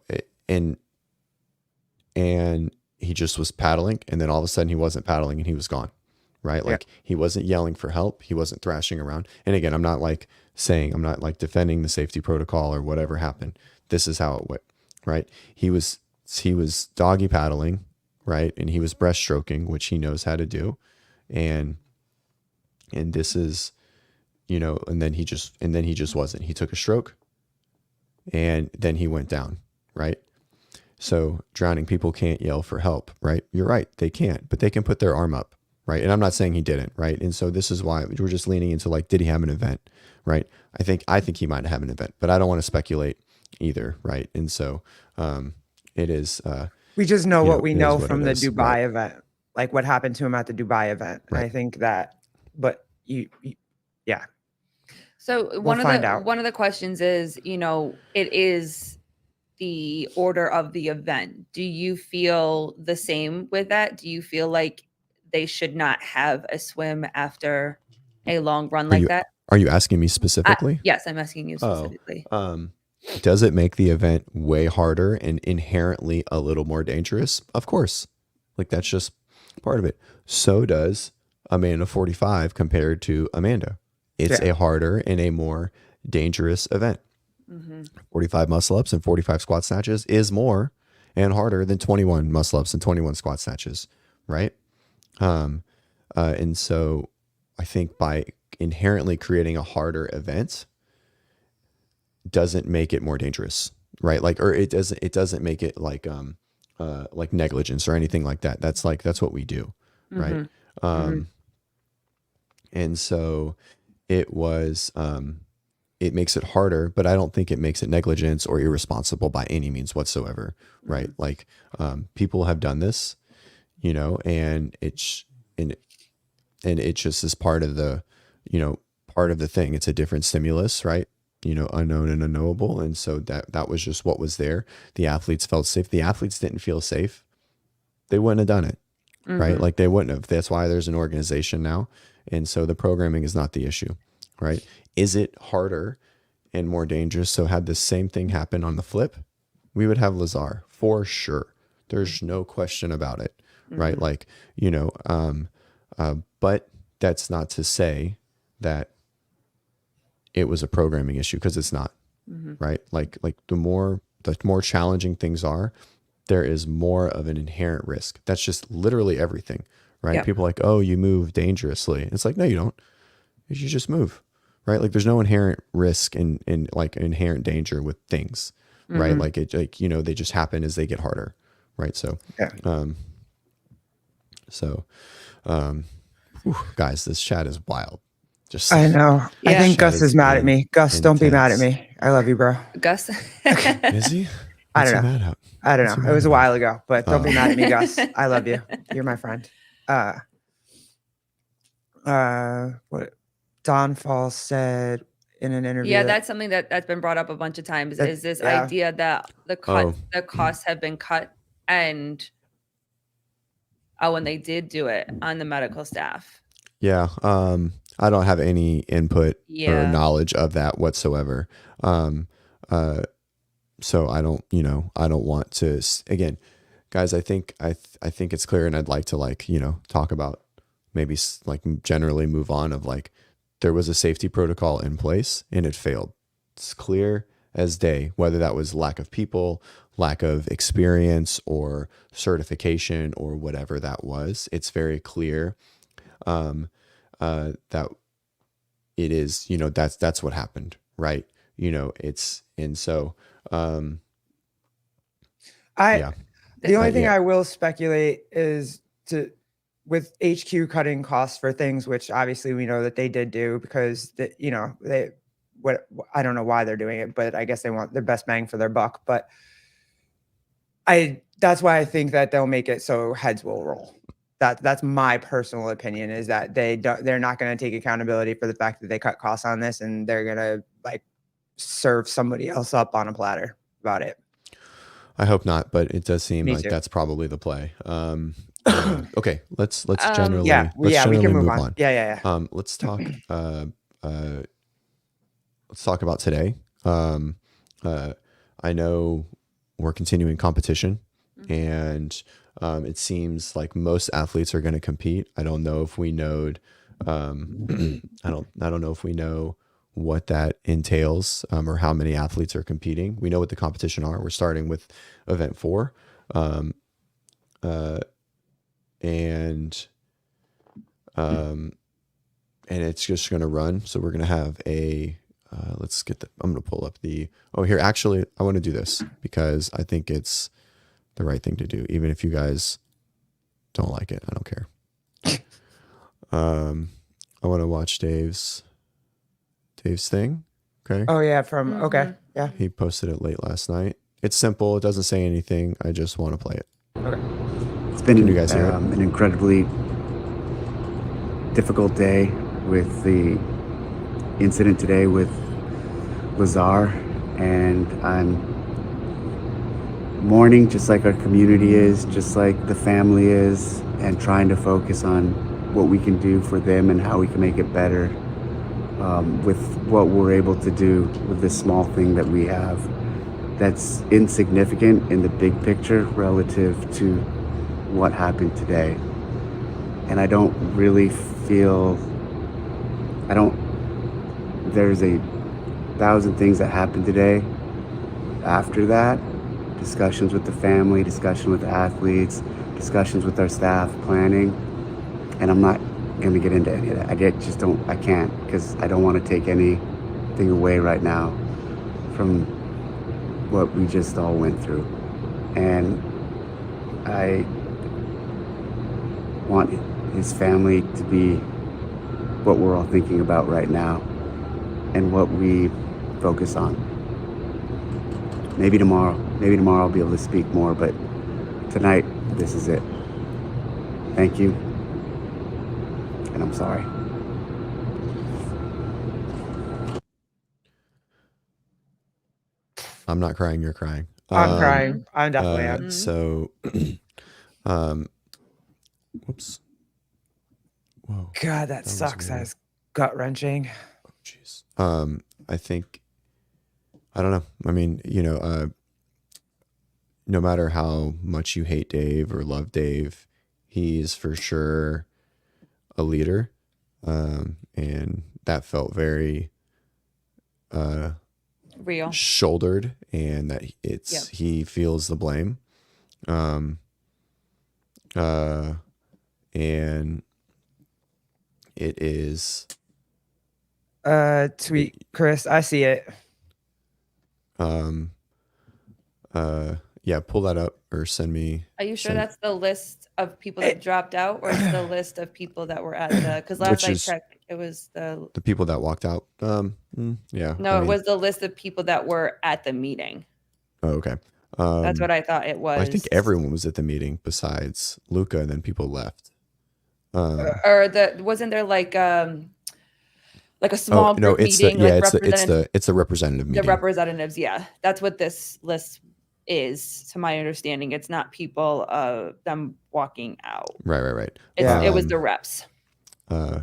and he just was paddling, and then all of a sudden he wasn't paddling and he was gone, right? Like he wasn't yelling for help. He wasn't thrashing around. And again, I'm not like defending the safety protocol or whatever happened. This is how it went, right? He was doggy paddling, right? And he was breaststroking, which he knows how to do. And this is, you know, and then he just wasn't. He took a stroke and then he went down, right? So drowning people can't yell for help, right? You're right. They can't, but they can put their arm up, right? And I'm not saying he didn't, right? And so this is why we're just leaning into like, did he have an event, right? I think he might have an event, but I don't want to speculate either, right? And so it is. We just know what we know from the is, Dubai right? event, like what happened to him at the Dubai event. Right. I think that, but yeah. So one of the questions is, you know, it is the order of the event. Do you feel the same with that? Do you feel like they should not have a swim after a long run like that? Are you asking me specifically? Yes, I'm asking you specifically. Does it make the event way harder and inherently a little more dangerous? Of course. Like that's just part of it. So does Amanda 45 compared to Amanda. It's a harder and a more dangerous event. 45 muscle ups and 45 squat snatches is more and harder than 21 muscle ups and 21 squat snatches, right? And so I think by inherently creating a harder event doesn't make it more dangerous, right? Like, or it doesn't make it like negligence or anything like that. That's what we do, right? And so it was, it makes it harder, but I don't think it makes it negligence or irresponsible by any means whatsoever, right? Like, people have done this, you know, and it just is part of the, you know, part of the thing. It's a different stimulus, right? You know, unknown and unknowable. And so that was just what was there. The athletes felt safe. The athletes didn't feel safe. They wouldn't have done it, right? Like they wouldn't have. That's why there's an organization now. And so the programming is not the issue, right? Is it harder and more dangerous? So had the same thing happen on the flip, we would have Lazar for sure. There's no question about it, right? Like, you know, But that's not to say that it was a programming issue, because it's not. Right? Like the more challenging things are, there is more of an inherent risk. That's just literally everything, right? Yep. People are like, oh, you move dangerously. It's like, no, you don't. You just move, right? Like there's no inherent risk in like inherent danger with things, right? Like they just happen as they get harder, right? So, guys, this chat is wild. Just I know. I Yeah. think Gus Chat is mad at been me. Gus, don't be mad at intense. me. I love you, bro. Gus. Is he? I What's don't he know. mad at? I don't What's he know. It mad was a about? while ago, but don't be mad at me, Gus. I love you. You're my friend. What Don Falls said in an interview. Yeah, that's something that's been brought up a bunch of times, is this idea that the costs have been cut, and when they did do it on the medical staff. Yeah. I don't have any input or Yeah. knowledge of that whatsoever. So I don't want to, again, guys, I think it's clear, and I'd like to talk about maybe generally move on of there was a safety protocol in place and it failed. It's clear as day, whether that was lack of people, lack of experience or certification or whatever that was. It's very clear that it is, that's what happened, right? The only thing I will speculate is with HQ cutting costs for things, which obviously we know that they did do, because I don't know why they're doing it, but I guess they want their best bang for their buck. But that's why I think that they'll make it so heads will roll. That's my personal opinion, is that they're not going to take accountability for the fact that they cut costs on this, and they're going to serve somebody else up on a platter about it. I hope not, but it does seem Me like too. that's probably the play. Okay, let's generally we can move on. Yeah. Let's talk about today. I know we're continuing competition, and it seems like most athletes are going to compete. I don't know if we know I don't know if we know what that entails, or how many athletes are competing. We know what the competition are. We're starting with event 4. And it's just going to run. So we're going to have I'm going to pull up here. Actually, I want to do this because I think it's the right thing to do. Even if you guys don't like it, I don't care. I want to watch Dave's thing. Okay. Oh yeah. Okay. Yeah. He posted it late last night. It's simple. It doesn't say anything. I just want to play it. Okay. It's been Can you guys hear it? an incredibly difficult day with the incident today with Lazar, and I'm mourning just like our community is, just like the family is, and trying to focus on what we can do for them and how we can make it better with what we're able to do with this small thing that we have that's insignificant in the big picture relative to what happened today. And I don't really feel, there's 1,000 things that happened today after that. Discussions with the family, discussion with the athletes, discussions with our staff, planning. And I'm not gonna get into any of that. I can't, because I don't want to take anything away right now from what we just all went through. And I want his family to be what we're all thinking about right now and what we focus on. Maybe tomorrow I'll be able to speak more, but tonight, this is it. Thank you, and I'm sorry. I'm not crying. You're crying. I'm crying. I'm definitely am. So, whoops. Whoa. God, that was sucks. weird. That's gut wrenching. Oh, jeez. I think, I don't know. I mean, no matter how much you hate Dave or love Dave, he's for sure a leader, and that felt very Real. shouldered, and that Yep. he feels the blame, and it is Tweet, Chris. I see it. yeah, pull that up or send me. Are you sure send- that's the list of people that dropped out, or it's the list of people that were at the? Because last Which I is- checked, it was the. the people that walked out? Yeah. No, it was the list of people that were at the meeting. Oh, okay. That's what I thought it was. I think everyone was at the meeting besides Luca, and then people left. Or wasn't there like a small group meeting? It's the representative the meeting. representatives. Yeah, that's what this list is, to my understanding. It's not people them walking out. Right. It was the reps. Uh,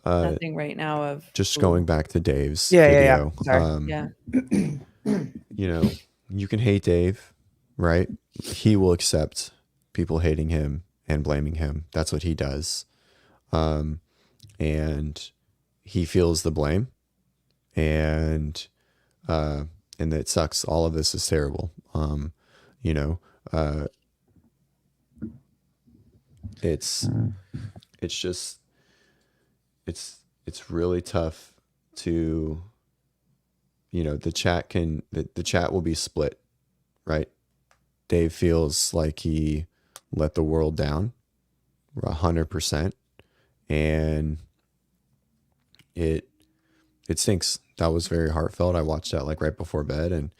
Nothing right now of just going back to Dave's Yeah. video. Sorry. yeah. You know, you can hate Dave, right? He will accept people hating him and blaming him. That's what he does. And he feels the blame, and it sucks. All of this is terrible. You know, it's just, it's really tough to, you know, the chat will be split, right? Dave feels like he let the world down 100%, and it stinks. That was very heartfelt. I watched that like right before bed, and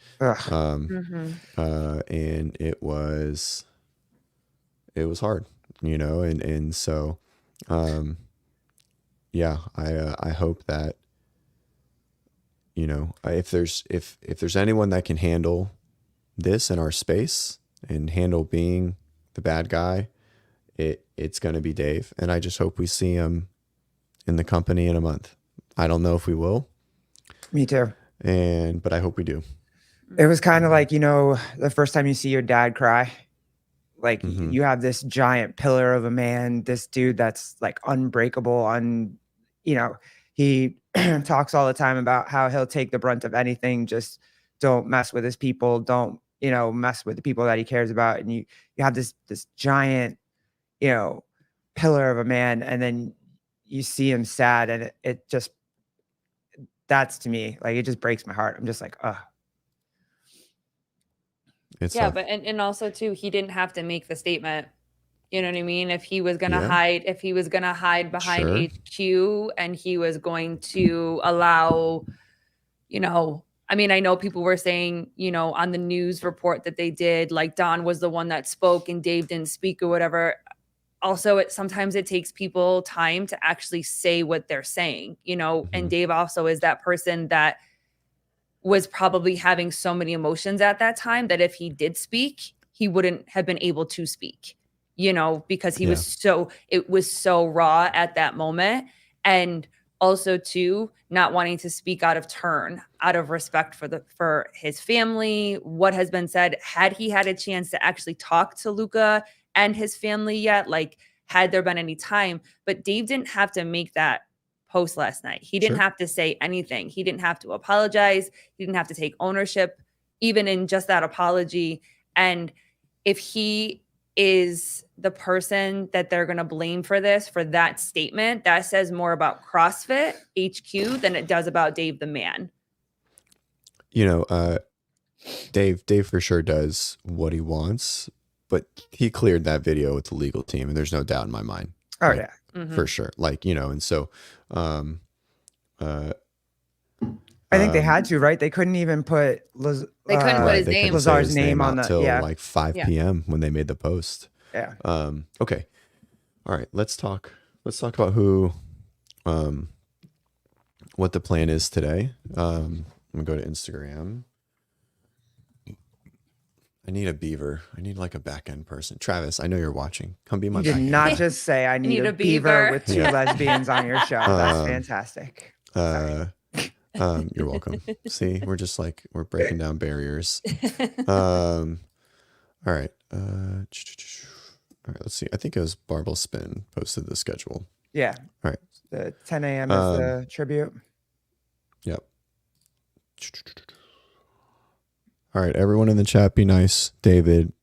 and it was hard, you know, and so yeah, I hope that, you know, if there's anyone that can handle this in our space and handle being the bad guy, it's going to be Dave. And I just hope we see him in the company in a month. I don't know if we will. Me too. But I hope we do. It was kind of like, you know, the first time you see your dad cry, like Mhm. you have this giant pillar of a man, this dude that's like unbreakable, you know, he talks all the time about how he'll take the brunt of anything. Just don't mess with his people. Don't, you know, mess with the people that he cares about. And you have this giant, you know, pillar of a man, and then you see him sad, and it just, that's, to me, like, it just breaks my heart. I'm just like, oh. It's Yeah, tough. but and also too, he didn't have to make the statement. You know what I mean? If he was gonna Yeah. hide behind Sure. HQ, and he was going to allow, you know, I mean, I know people were saying, you know, on the news report that they did, like Don was the one that spoke and Dave didn't speak or whatever. Also, sometimes it takes people time to actually say what they're saying, you know, and Mhm. Dave also is that person that was probably having so many emotions at that time that if he did speak, he wouldn't have been able to speak, you know, because it was so raw at that moment. And also too, not wanting to speak out of turn, out of respect for his family, what has been said. Had he had a chance to actually talk to Luca and his family yet, like, had there been any time? But Dave didn't have to make that post last night. He didn't Sure. have to say anything. He didn't have to apologize. He didn't have to take ownership, even in just that apology. And if he is the person that they're going to blame for this, for that statement, that says more about CrossFit HQ than it does about Dave the man. You know, Dave for sure does what he wants, but he cleared that video with the legal team, and there's no doubt in my mind. Oh, Right. yeah. Mhm. For sure. Like, you know, and so I think they had to, right? They couldn't even put They couldn't put his they name. couldn't say Lazar's his name on out the, till yeah. like 5 Yeah. p.m. when they made the post. Yeah. Okay. All right. Let's talk about who, what the plan is today. I'm gonna go to Instagram. I need a beaver. I need like a back end person. Travis, I know you're watching. Come be my You did back end. not just say, I need a beaver with two Yeah. lesbians on your show. That's Um, fantastic. Sorry. You're welcome. See, we're just like, we're breaking down barriers. All right. All right, let's see. I think it was Barbell Spin posted the schedule. Yeah. All right. The 10 a.m. is the tribute. Yep. All right, everyone in the chat, be nice. David,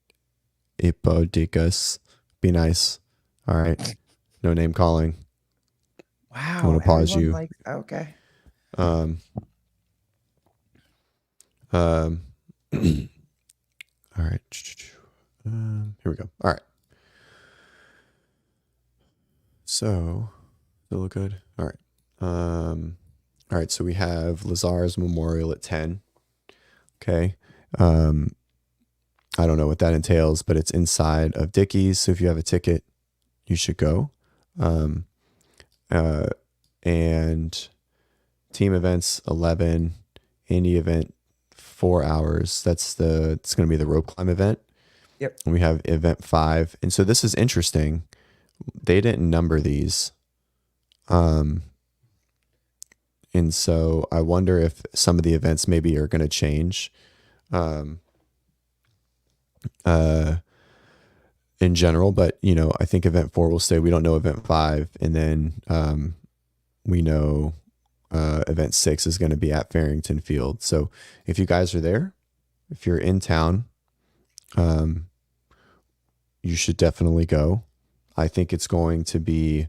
Ipodikas, be nice. All right, no name calling. Wow. I want to pause everyone you. likes- okay. All right. Here we go. All right. So, they look good. All right. All right. So we have Lazar's Memorial at 10. Okay. I don't know what that entails, but it's inside of Dickies. So if you have a ticket, you should go. And team events 11, indie event 4 hours. It's going to be the rope climb event. Yep. And we have event 5. And so this is interesting. They didn't number these. And so I wonder if some of the events maybe are going to change. In general, but I think event 4 will stay. We don't know event 5, and then we know event 6 is going to be at Farrington Field. So if you guys are there, if you're in town, you should definitely go. I think it's going to be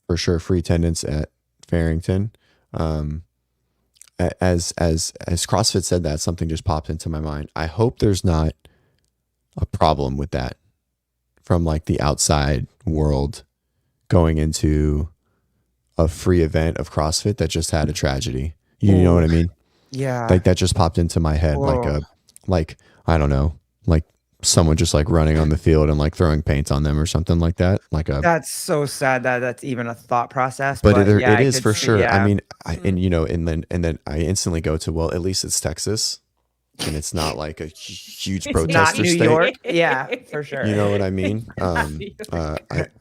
for sure, free attendance at Farrington. As CrossFit said that, something just popped into my mind. I hope there's not a problem with that from like the outside world going into a free event of CrossFit that just had a tragedy. You know what I mean? Yeah. Like that just popped into my head. Whoa. I don't know, like someone just like running on the field and like throwing paint on them or something like that. That's so sad that that's even a thought process. But it yeah, is for sure. Yeah. I mean, and then I instantly go to, well, at least it's Texas and it's not like a huge It's protester not New state. York. Yeah, for sure. You know what I mean?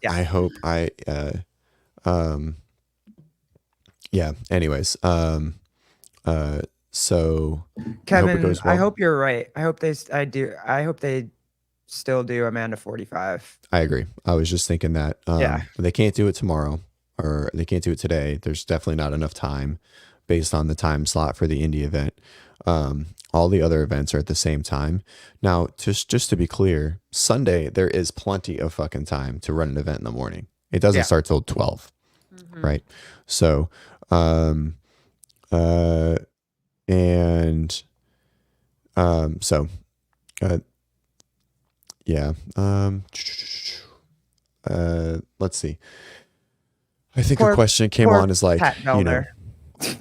I hope yeah. Anyways, so Kevin, I hope it goes well. I hope you're right. I hope they still do Amanda 45. I agree. I was just thinking that they can't do it tomorrow or they can't do it today. There's definitely not enough time based on the time slot for the indie event. All the other events are at the same time. Now, just to be clear, Sunday, there is plenty of fucking time to run an event in the morning. It doesn't start till 12, right? So, let's see. I think a question came on is like, Pat Vellner.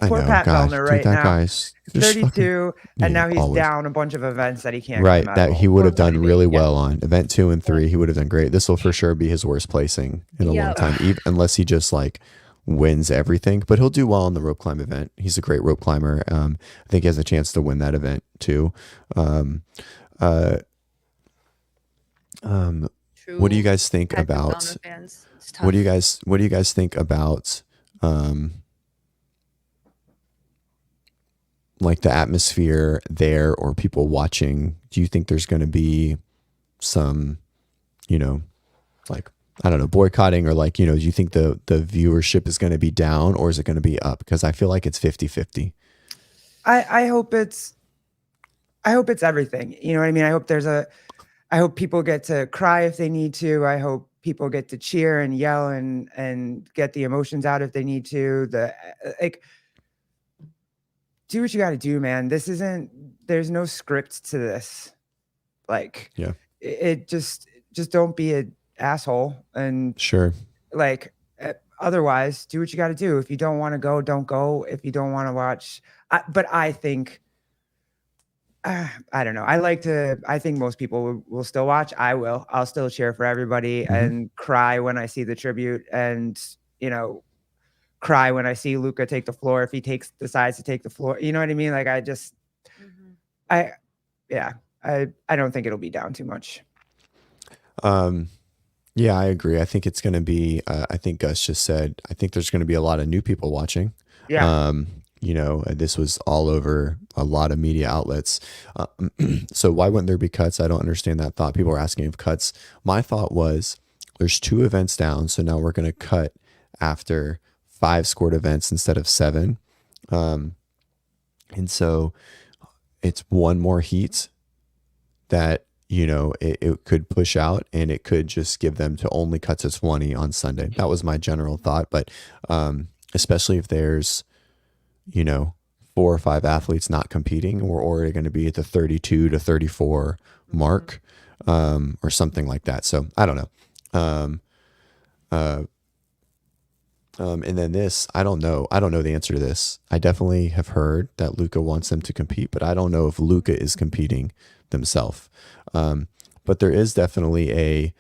I Poor know, Pat God, Vellner dude, right that now. guy's just 32, and now he's always down a bunch of events that he can't. right. come out That of. he would have Poor done baby. really Yeah. well on event 2 and 3. He would have done great. This will for sure be his worst placing in a long Yeah. time, unless he just like wins everything. But he'll do well on the rope climb event. He's a great rope climber. I think he has a chance to win that event too. What do you guys think Patrick about? Vellner fans. It's tough. What do you guys think about like the atmosphere there or people watching? Do you think there's going to be some, like, I don't know, boycotting or like, do you think the viewership is going to be down or is it going to be up? Because I feel like it's 50-50. I hope it's everything. You know what I mean? I hope people get to cry if they need to. I hope people get to cheer and yell and get the emotions out if they need to. Do what you got to do, man. There's no script to this. Like, Yeah. It just don't be an asshole. And Sure. like, otherwise do what you got to do. If you don't want to go, don't go. If you don't want to watch, but I think, I don't know. I think most people will still watch. I'll still cheer for everybody and cry when I see the tribute and, cry when I see Luca take the floor if he decides to take the floor. You know what I mean? Like I don't think it'll be down too much. Yeah, I agree. I think it's going to be, I think Gus just said, I think there's going to be a lot of new people watching. Yeah. This was all over a lot of media outlets. So why wouldn't there be cuts? I don't understand that thought. People are asking if cuts. My thought was there's 2 events down. So now we're going to cut after 5 scored events instead of 7. And so it's 1 more heat that, it could push out, and it could just give them to only cut to 20 on Sunday. That was my general thought. But especially if there's, 4 or 5 athletes not competing, we're already going to be at the 32 to 34 mark, or something like that. So I don't know. And then this, I don't know the answer to this. I definitely have heard that Luca wants them to compete, but I don't know if Luca is competing themselves. But there is definitely a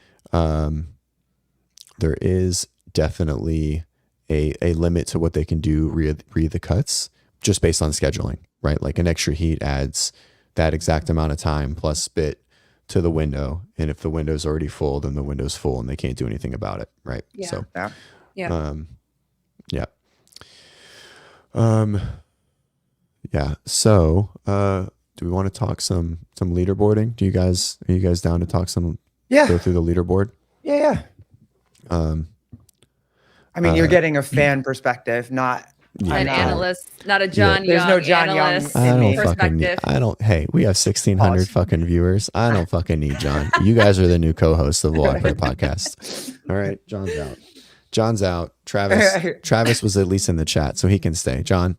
limit to what they can do re the cuts, just based on scheduling, right? Like an extra heat adds that exact amount of time plus bit to the window. And if the window's already full, then the window's full and they can't do anything about it. Right. Yeah. So, Yeah. Yeah. Yeah. So, do we want to talk some leaderboarding? Are you guys down to talk go through the leaderboard? Yeah. I mean, you're getting a fan perspective, not an analyst, not a John Young. There's no John analyst Young in me. perspective. Hey, we have 1,600 fucking viewers. I don't fucking need John. You guys are the new co-hosts of the Water podcast. All right. John's out. Travis was at least in the chat, so he can stay. John,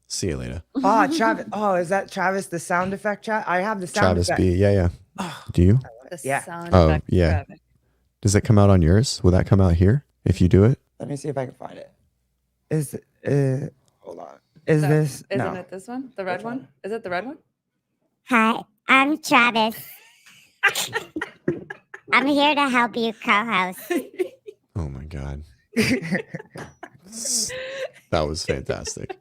see you later. Travis. Oh, is that Travis, the sound effect chat? I have the sound Travis effect. B. Yeah. Do you? The Yeah. sound Oh, effect yeah. graphic. Does it come out on yours? Will that come out here if you do it? Let me see if I can find it. Hold on. Isn't it this one? The red one? Is it the red one? Hi, I'm Travis. I'm here to help you co-host. Oh my God. That was fantastic.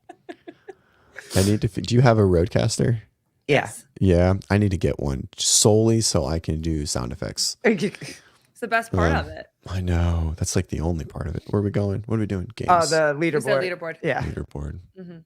Do you have a Rodecaster? Yeah. Yeah, I need to get one solely so I can do sound effects. It's the best part of it. I know. That's like the only part of it. Where are we going? What are we doing? Games. Oh, the You said leaderboard. leaderboard. Yeah. Leaderboard. Mm-hmm.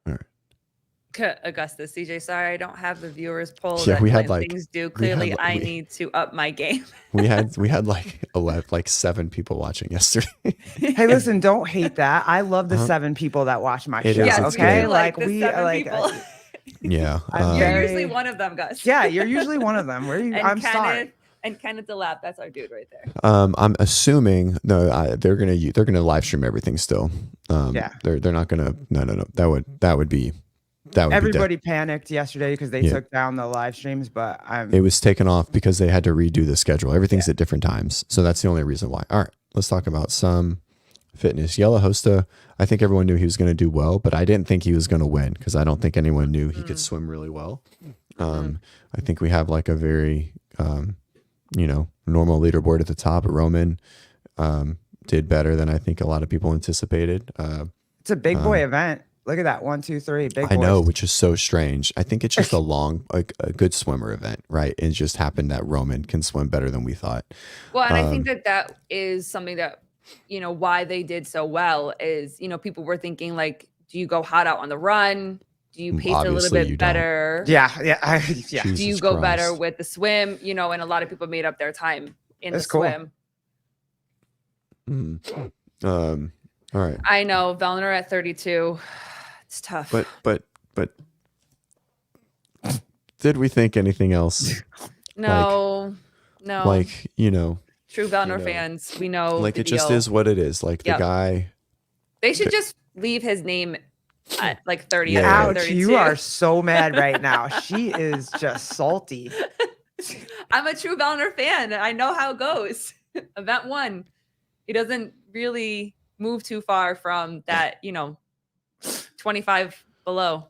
All right. Augustus, CJ, sorry, I don't have the viewers poll. Yeah, that we had, Glinton like- things do. we had, Clearly, like- I we- need to up my game. We had like 7 people watching yesterday. Hey, listen, don't hate that. I love the 7 people that watch my It show. is, Yes, it's Okay, good. like like the we 7 like. people. Yeah. I'm You're very- usually one of them, Gus. Yeah, you're usually one of them. And I'm Kenneth, sorry. And Kenneth DeLap, that's our dude right there. I'm assuming they're gonna live stream everything still. Yeah. They're not gonna. No. That would be. Everybody panicked yesterday because they Yeah. took down the live streams, but It was taken off because they had to redo the schedule. Everything's at different times, so that's the only reason why. All right, let's talk about some fitness. Yellow Hosta, I think everyone knew he was going to do well, but I didn't think he was going to win because I don't think anyone knew he could swim really well. I think we have like a very, normal leaderboard at the top. Roman did better than I think a lot of people anticipated. it's a big boy event. Look at that. 1, 2, 3. Big I know, boys. which is so strange. I think it's just a good swimmer event, right? It just happened that Roman can swim better than we thought. Well, and I think that is something that, why they did so well is, people were thinking like, do you go hot out on the run? Do you pace a little Obviously you bit don't. better? Yeah. Jesus Do you go better Christ. with the swim? And a lot of people made up their time in That's the cool. swim. All right. I know, Vellner at 32. It's tough. But did we think anything else? no. Like, True Vellner know, fans, we know. like the it just deal. is what it is. Like Yep. the guy. They should just leave his name at like 30. Yeah. or Ouch, 32. you are so mad right now. She is just salty. I'm a true Vellner fan. I know how it goes. Event 1, he doesn't really move too far from that, 25 below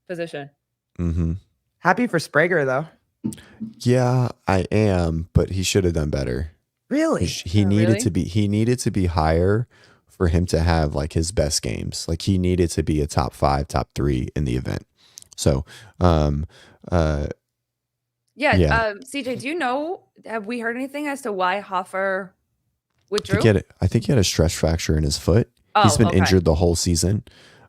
position. Mm-hmm. Happy for Sprague, though. Yeah, I am, but he should have done better. Really? He Oh, needed really? he needed to be higher for him to have like his best games. Like he needed to be a top 5, top 3 in the event. So, Yeah. CJ, do you know, have we heard anything as to why Hoffer I withdrew? think he had a stress fracture in his foot. Oh, He's been okay. injured the whole season.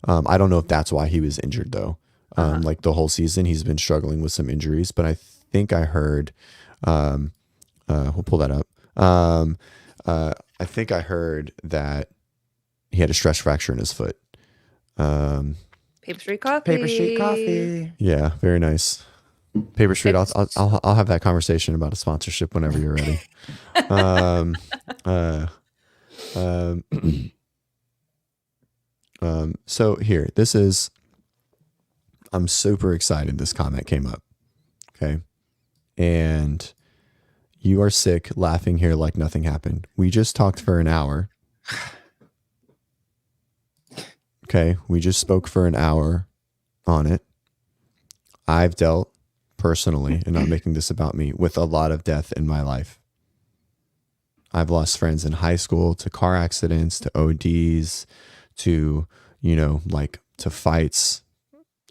I don't know if that's why he was injured though. Like the whole season, he's been struggling with some injuries, but I think I heard, we'll pull that up. I think I heard that he had a stress fracture in his foot. Paper Street Coffee. Paper Street Coffee. Yeah, very nice. Paper Street. I'll have that conversation about a sponsorship whenever you're ready. So here, this is. I'm super excited. This comment came up. Okay, and you are sick, laughing here like nothing happened. We just talked for an hour. Okay, we just spoke for an hour on it. I've dealt personally, and not making this about me, with a lot of death in my life. I've lost friends in high school to car accidents, to ODs, to, to fights,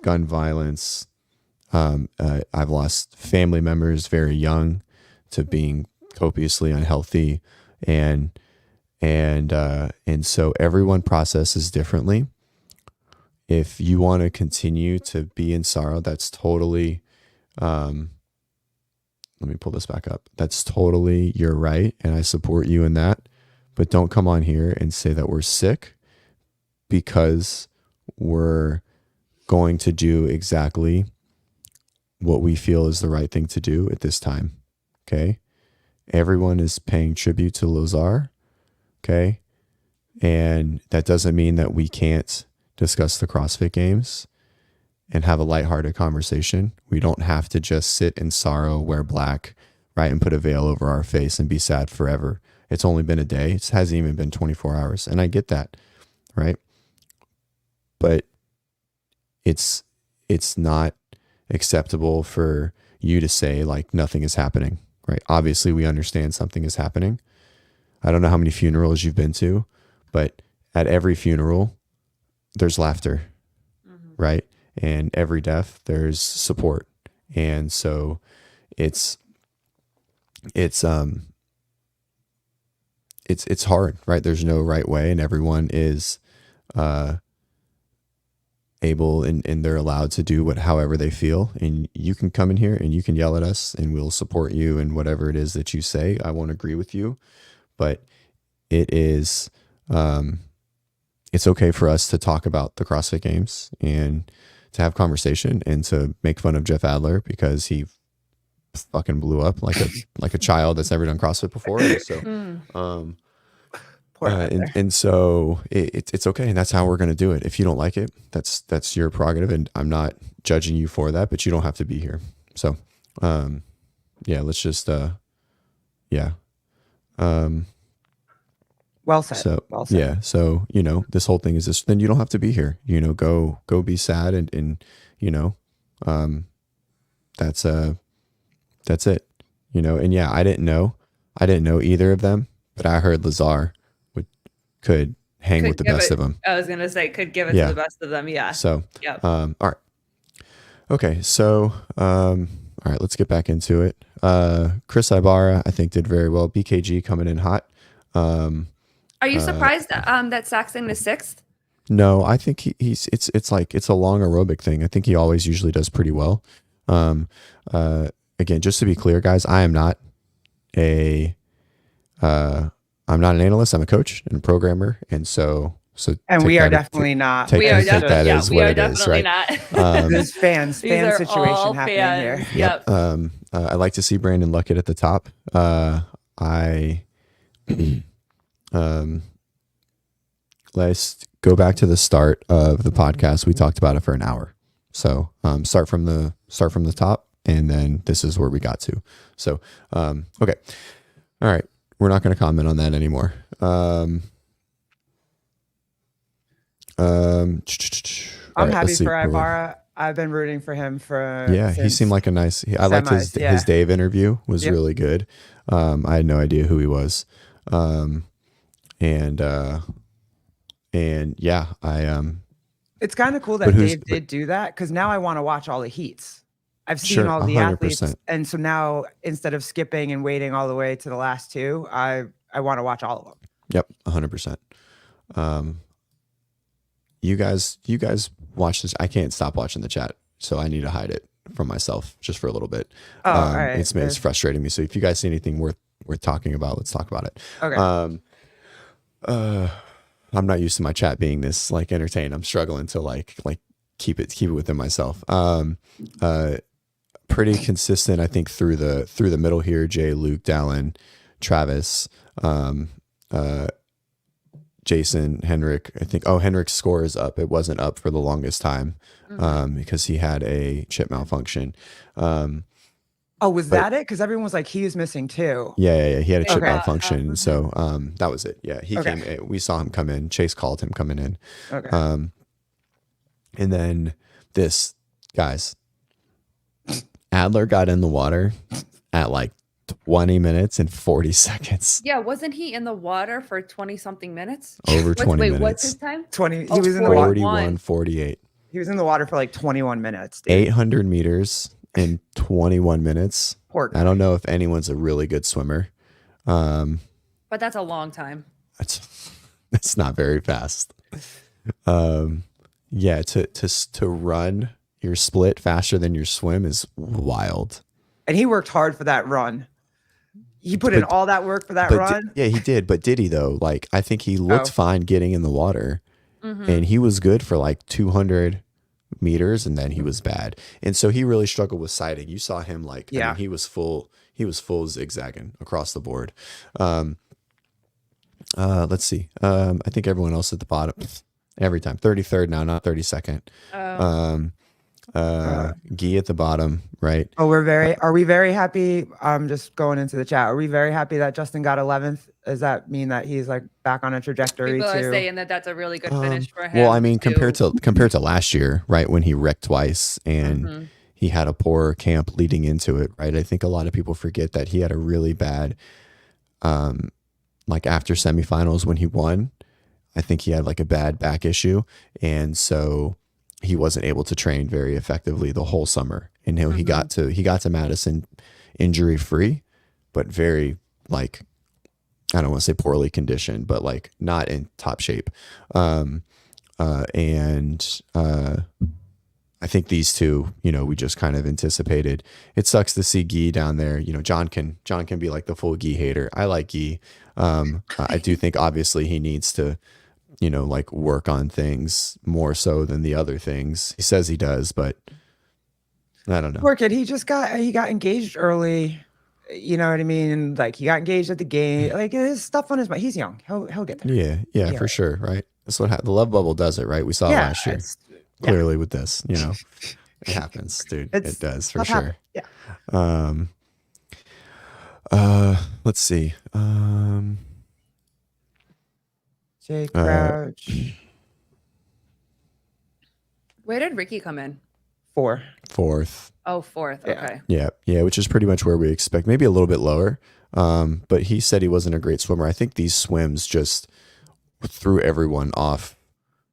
gun violence. I've lost family members very young to being copiously unhealthy. And so everyone processes differently. If you want to continue to be in sorrow, that's totally, let me pull this back up. That's totally your right. And I support you in that, but don't come on here and say that we're sick because we're going to do exactly what we feel is the right thing to do at this time. Okay. Everyone is paying tribute to Lazar. Okay. And that doesn't mean that we can't discuss the CrossFit Games and have a lighthearted conversation. We don't have to just sit in sorrow, wear black, right, and put a veil over our face and be sad forever. It's only been a day. It hasn't even been 24 hours. And I get that, right? But it's not acceptable for you to say like nothing is happening, right? Obviously, we understand something is happening. I don't know how many funerals you've been to, but at every funeral, there's laughter, right? And every death, there's support. And so it's hard, right? There's no right way, and everyone is able and they're allowed to do however they feel. And you can come in here and you can yell at us and we'll support you in whatever it is that you say. I won't agree with you, but it is, it's okay for us to talk about the CrossFit Games and to have conversation and to make fun of Jeff Adler because he fucking blew up like a child that's never done CrossFit before. So, and so it's okay. And that's how we're going to do it. If you don't like it, that's your prerogative. And I'm not judging you for that, but you don't have to be here. So, let's just, well said. So, well said. yeah. So, this whole thing is this, then you don't have to be here, go be sad. And that's it, and yeah, I didn't know either of them, but I heard Lazar could hang with the best of them. I was going to say, could give it to the best of them. Yeah. So, yep. All right. Okay. So, all right, let's get back into it. Chris Ibarra, I think, did very well. BKG coming in hot. Are you surprised that Saxon is sixth? No, I think it's a long aerobic thing. I think he always usually does pretty well. Again, just to be clear, guys, I am not I'm not an analyst. I'm a coach and a programmer. And so and we are definitely not. Take that as what it is, right? Not. There's fan situation happening here. Yep. I like to see Brandon Luckett at the top. Let's go back to the start of the podcast. We talked about it for an hour. So start from the top, and then this is where we got to. So okay, all right. We're not going to comment on that anymore. I'm happy for Ibarra. I've been rooting for him for. Yeah, he seemed like a nice. I liked his Dave interview was really good. I had no idea who he was, and yeah, It's kind of cool that Dave did do that because now I want to watch all the heats. I've seen all the 100%. Athletes, and so now instead of skipping and waiting all the way to the last two, I want to watch all of them. Yep, 100%. you guys watch this. I can't stop watching the chat, so I need to hide it from myself just for a little bit. Oh, all right. It's frustrating me. So if you guys see anything worth talking about, let's talk about it. Okay. I'm not used to my chat being this like entertained. I'm struggling to like keep it within myself. Pretty consistent, I think, through the middle here. Jay, Luke, Dallin, Travis, Jason, Henrik. I think Henrik's score is up. It wasn't up for the longest time because he had a chip malfunction. Was that it? Because everyone was like, he was missing too. Yeah. He had a chip Okay. malfunction. So that was it. Yeah, he came. We saw him come in. Chase called him coming in. Okay. And then this, guys, Adler got in the water at like 20 minutes and 40 seconds. Yeah, wasn't he in the water for 20 something minutes? Over 20 minutes. What's his time? 20. Oh, He was in the water. 41, 48. He was in the water for like 21 minutes. Dude. 800 meters in 21 minutes. Poor guy. I don't know if anyone's a really good swimmer. But that's a long time. That's not very fast. Yeah, to run your split faster than your swim is wild. And he worked hard for that run. He put in all that work for that run. Yeah, he did. But did he though? Like, I think he looked fine getting in the water, and he was good for like 200 meters, and then he was bad. And so he really struggled with sighting. You saw him like, I mean, he was full zigzagging across the board. Let's see. I think everyone else at the bottom every time 33rd now, not 32nd. Guy at the bottom, right? Are we very happy? I'm just going into the chat. Are we very happy that Justin got 11th? Does that mean that he's like back on a trajectory? People are saying that that's a really good finish for him. Well, I mean, compared to last year, right, when he wrecked twice and he had a poor camp leading into it, right? I think a lot of people forget that he had a really bad, like after semifinals when he won, I think he had like a bad back issue, and so he wasn't able to train very effectively the whole summer. And he got to Madison injury free, but very like, I don't want to say poorly conditioned, but like not in top shape. I think these two, we just kind of anticipated. It sucks to see Guy down there. John can be like the full Guy hater. I like Guy. I do think obviously he needs to, like work on things more so than the other things. He says he does, but I don't know. Poor kid. He got engaged early. You know what I mean? Like he got engaged at the game. Like his stuff on his mind. He's young. He'll get there. Yeah, for sure. Right. That's what the love bubble does it. Right. We saw it last year. Clearly with this, it happens, dude. It does for sure. Yeah. Let's see. Jay Crouch. Where did Ricky come in? 4th. Oh, 4th. Okay. Yeah, which is pretty much where we expect. Maybe a little bit lower. But he said he wasn't a great swimmer. I think these swims just threw everyone off.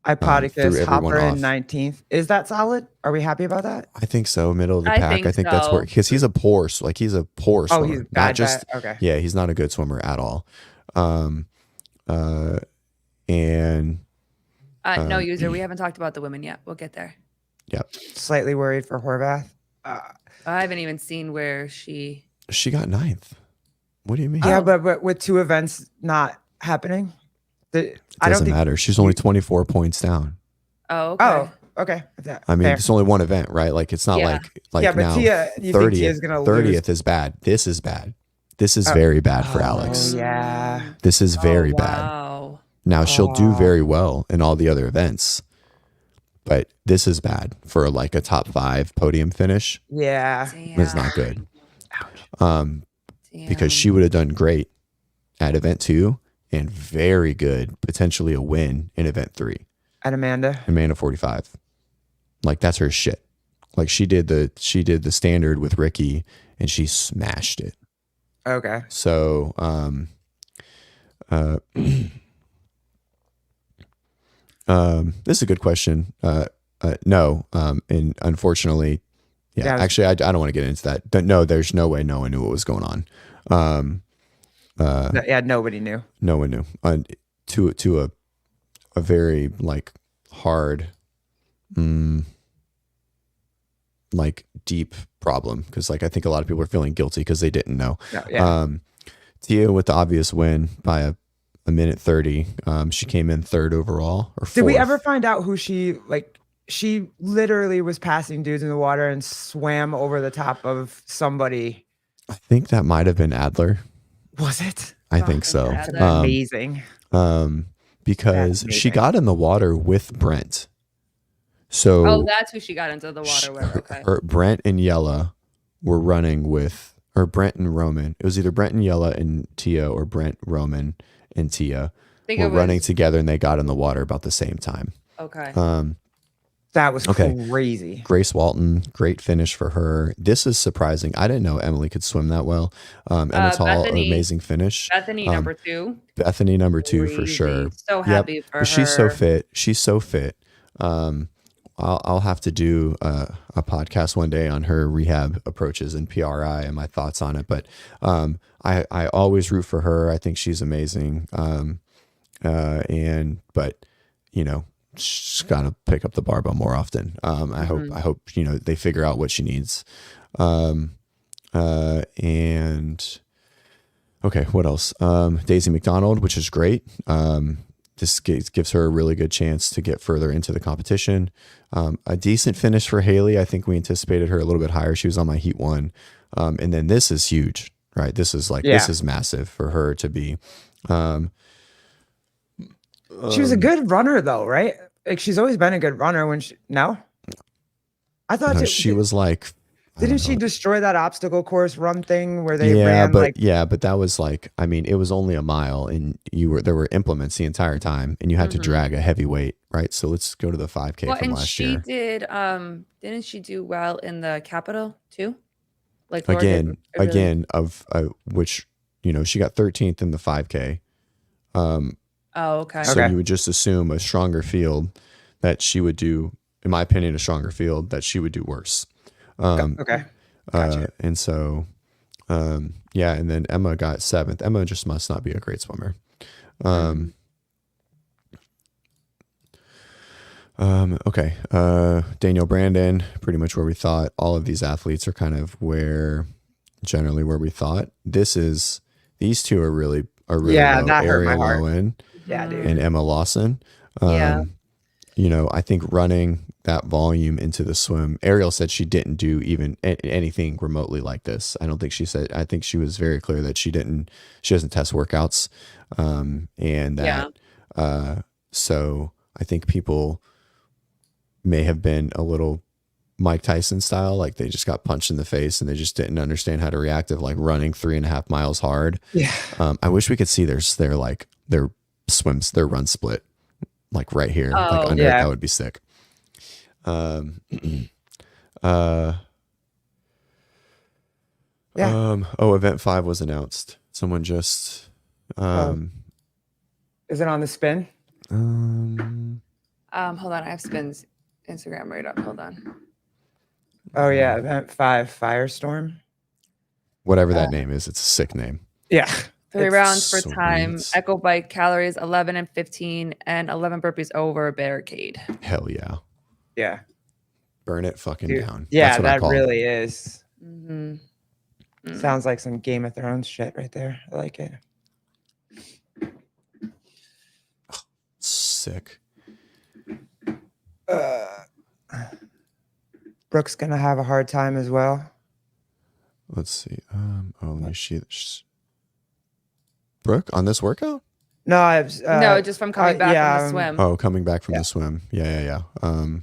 Ipodicus, Hopper in 19th. Is that solid? Are we happy about that? I think so. Middle of the pack. I think that's where, because he's a poor swimmer. Oh, he's bad. Okay. Yeah, he's not a good swimmer at all. No, user. We haven't talked about the women yet. We'll get there. Yep. Slightly worried for Horvath. I haven't even seen where she got 9th. What do you mean? Yeah, but with 2 events not happening, it doesn't matter. She's only 24 points down. Oh, okay. Oh, okay. I mean, it's only one event, right? Like it's not like yeah, but now. Tia, you think Tia's gonna lose? 30th is bad. This is bad. This is very bad for Alex. Yeah. This is very Wow. bad. Now she'll do very well in all the other events, but this is bad for like a top 5 podium finish. Yeah. It's not good. Because she would have done great at event 2 and very good, potentially a win in event 3. At Amanda 45. Like that's her shit. Like she did the standard with Ricky and she smashed it. Okay. So this is a good question. No. And unfortunately, actually I don't want to get into that. But no, there's no way no one knew what was going on. Nobody knew. No one knew. To a very like hard, like deep problem, because like I think a lot of people are feeling guilty because they didn't know. Yeah. Tia with the obvious win by a minute 30. She came in third overall or fourth. Did we ever find out who she literally was passing dudes in the water and swam over the top of somebody? I think that might have been Adler. Was it? I think so. That's Amazing. Because That's she amazing. got in the water with Brent. So that's who she got into the water with. Okay. Brent and Yella were running with, or Brent and Roman. It was either Brent and Yella and Tia, or Brent, Roman, and Tia were running together, and they got in the water about the same time. Okay. That was crazy. Grace Walton, great finish for her. This is surprising. I didn't know Emily could swim that well. Emma Tall, an amazing finish. Bethany number 2. Bethany number 2 for sure. So happy for her. She's so fit. She's so fit. I'll have to do a podcast one day on her rehab approaches and PRI and my thoughts on it. But I always root for her. I think she's amazing. But you know, she's got to pick up the barbell more often. I hope you know they figure out what she needs. And okay, what else? Daisy McDonald, which is great. This gives her a really good chance to get further into the competition. A decent finish for Haley. I think we anticipated her a little bit higher. She was on my heat 1. And then this is huge, right? This is this is massive for her to be. She was a good runner though, right? Like she's always been a good runner I thought she was like, didn't she destroy that obstacle course run thing where they ran but that was like, I mean, it was only a mile and there were implements the entire time and you had to drag a heavy weight, right? So let's go to the 5K from last year. Didn't she do well in the capital too? Like which, you know, she got 13th in the 5K. Okay. So you would just assume a stronger field that she would do, in my opinion, a stronger field that she would do worse. Okay. Gotcha. And so, and then Emma got 7th. Emma just must not be a great swimmer. Okay. Daniel Brandon, pretty much where we thought. All of these athletes are kind of generally where we thought. These two are really low. That hurt my heart. Lowen, Yeah, dude. and Emma Lawson. You know, I think running that volume into the swim, Ariel said she didn't do even anything remotely like this. I think she was very clear that she doesn't test workouts. So I think people may have been a little Mike Tyson style, like they just got punched in the face and they just didn't understand how to react of like running 3.5 miles hard. Yeah. I wish we could see their run split, like right here, like under it. That would be sick. Event 5 was announced. Someone just is it on the spin? Hold on, I have Spin's Instagram right up. Hold on. Oh yeah, event 5 Firestorm. Whatever that name is, it's a sick name. Yeah. 3 rounds for sweet. time. Echo bike calories 11 and 15 and 11 burpees over a barricade. Hell yeah. Yeah. Burn it fucking down. Yeah, That's what that I really is. Mm-hmm. Sounds like some Game of Thrones shit right there. I like it. Sick. Brooke's gonna have a hard time as well. Let's see. Let me see. Brooke on this workout? No, no, just from coming back from the swim. Oh, coming back from the swim. Yeah. Oh,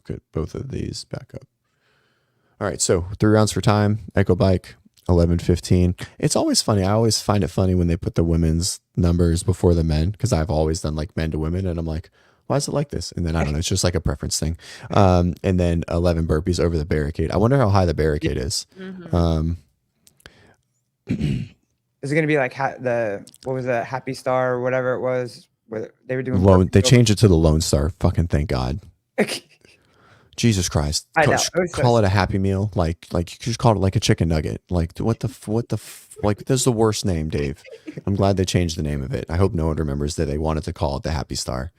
good. Both of these back up. All right. So 3 rounds for time. Echo bike 11:15. It's always funny. I always find it funny when they put the women's numbers before the men, because I've always done like men to women, and I'm like, why is it like this? And then I don't know. It's just like a preference thing. And then 11 burpees over the barricade. I wonder how high the barricade is. Mm-hmm. Is it gonna be like what was that, Happy Star or whatever it was, where they were doing They changed it to the Lone Star. Fucking thank God. Jesus Christ. I know. It was so Call it a Happy Meal. Like you just called it like a chicken nugget. Like like this is the worst name, Dave. I'm glad they changed the name of it. I hope no one remembers that they wanted to call it the Happy Star.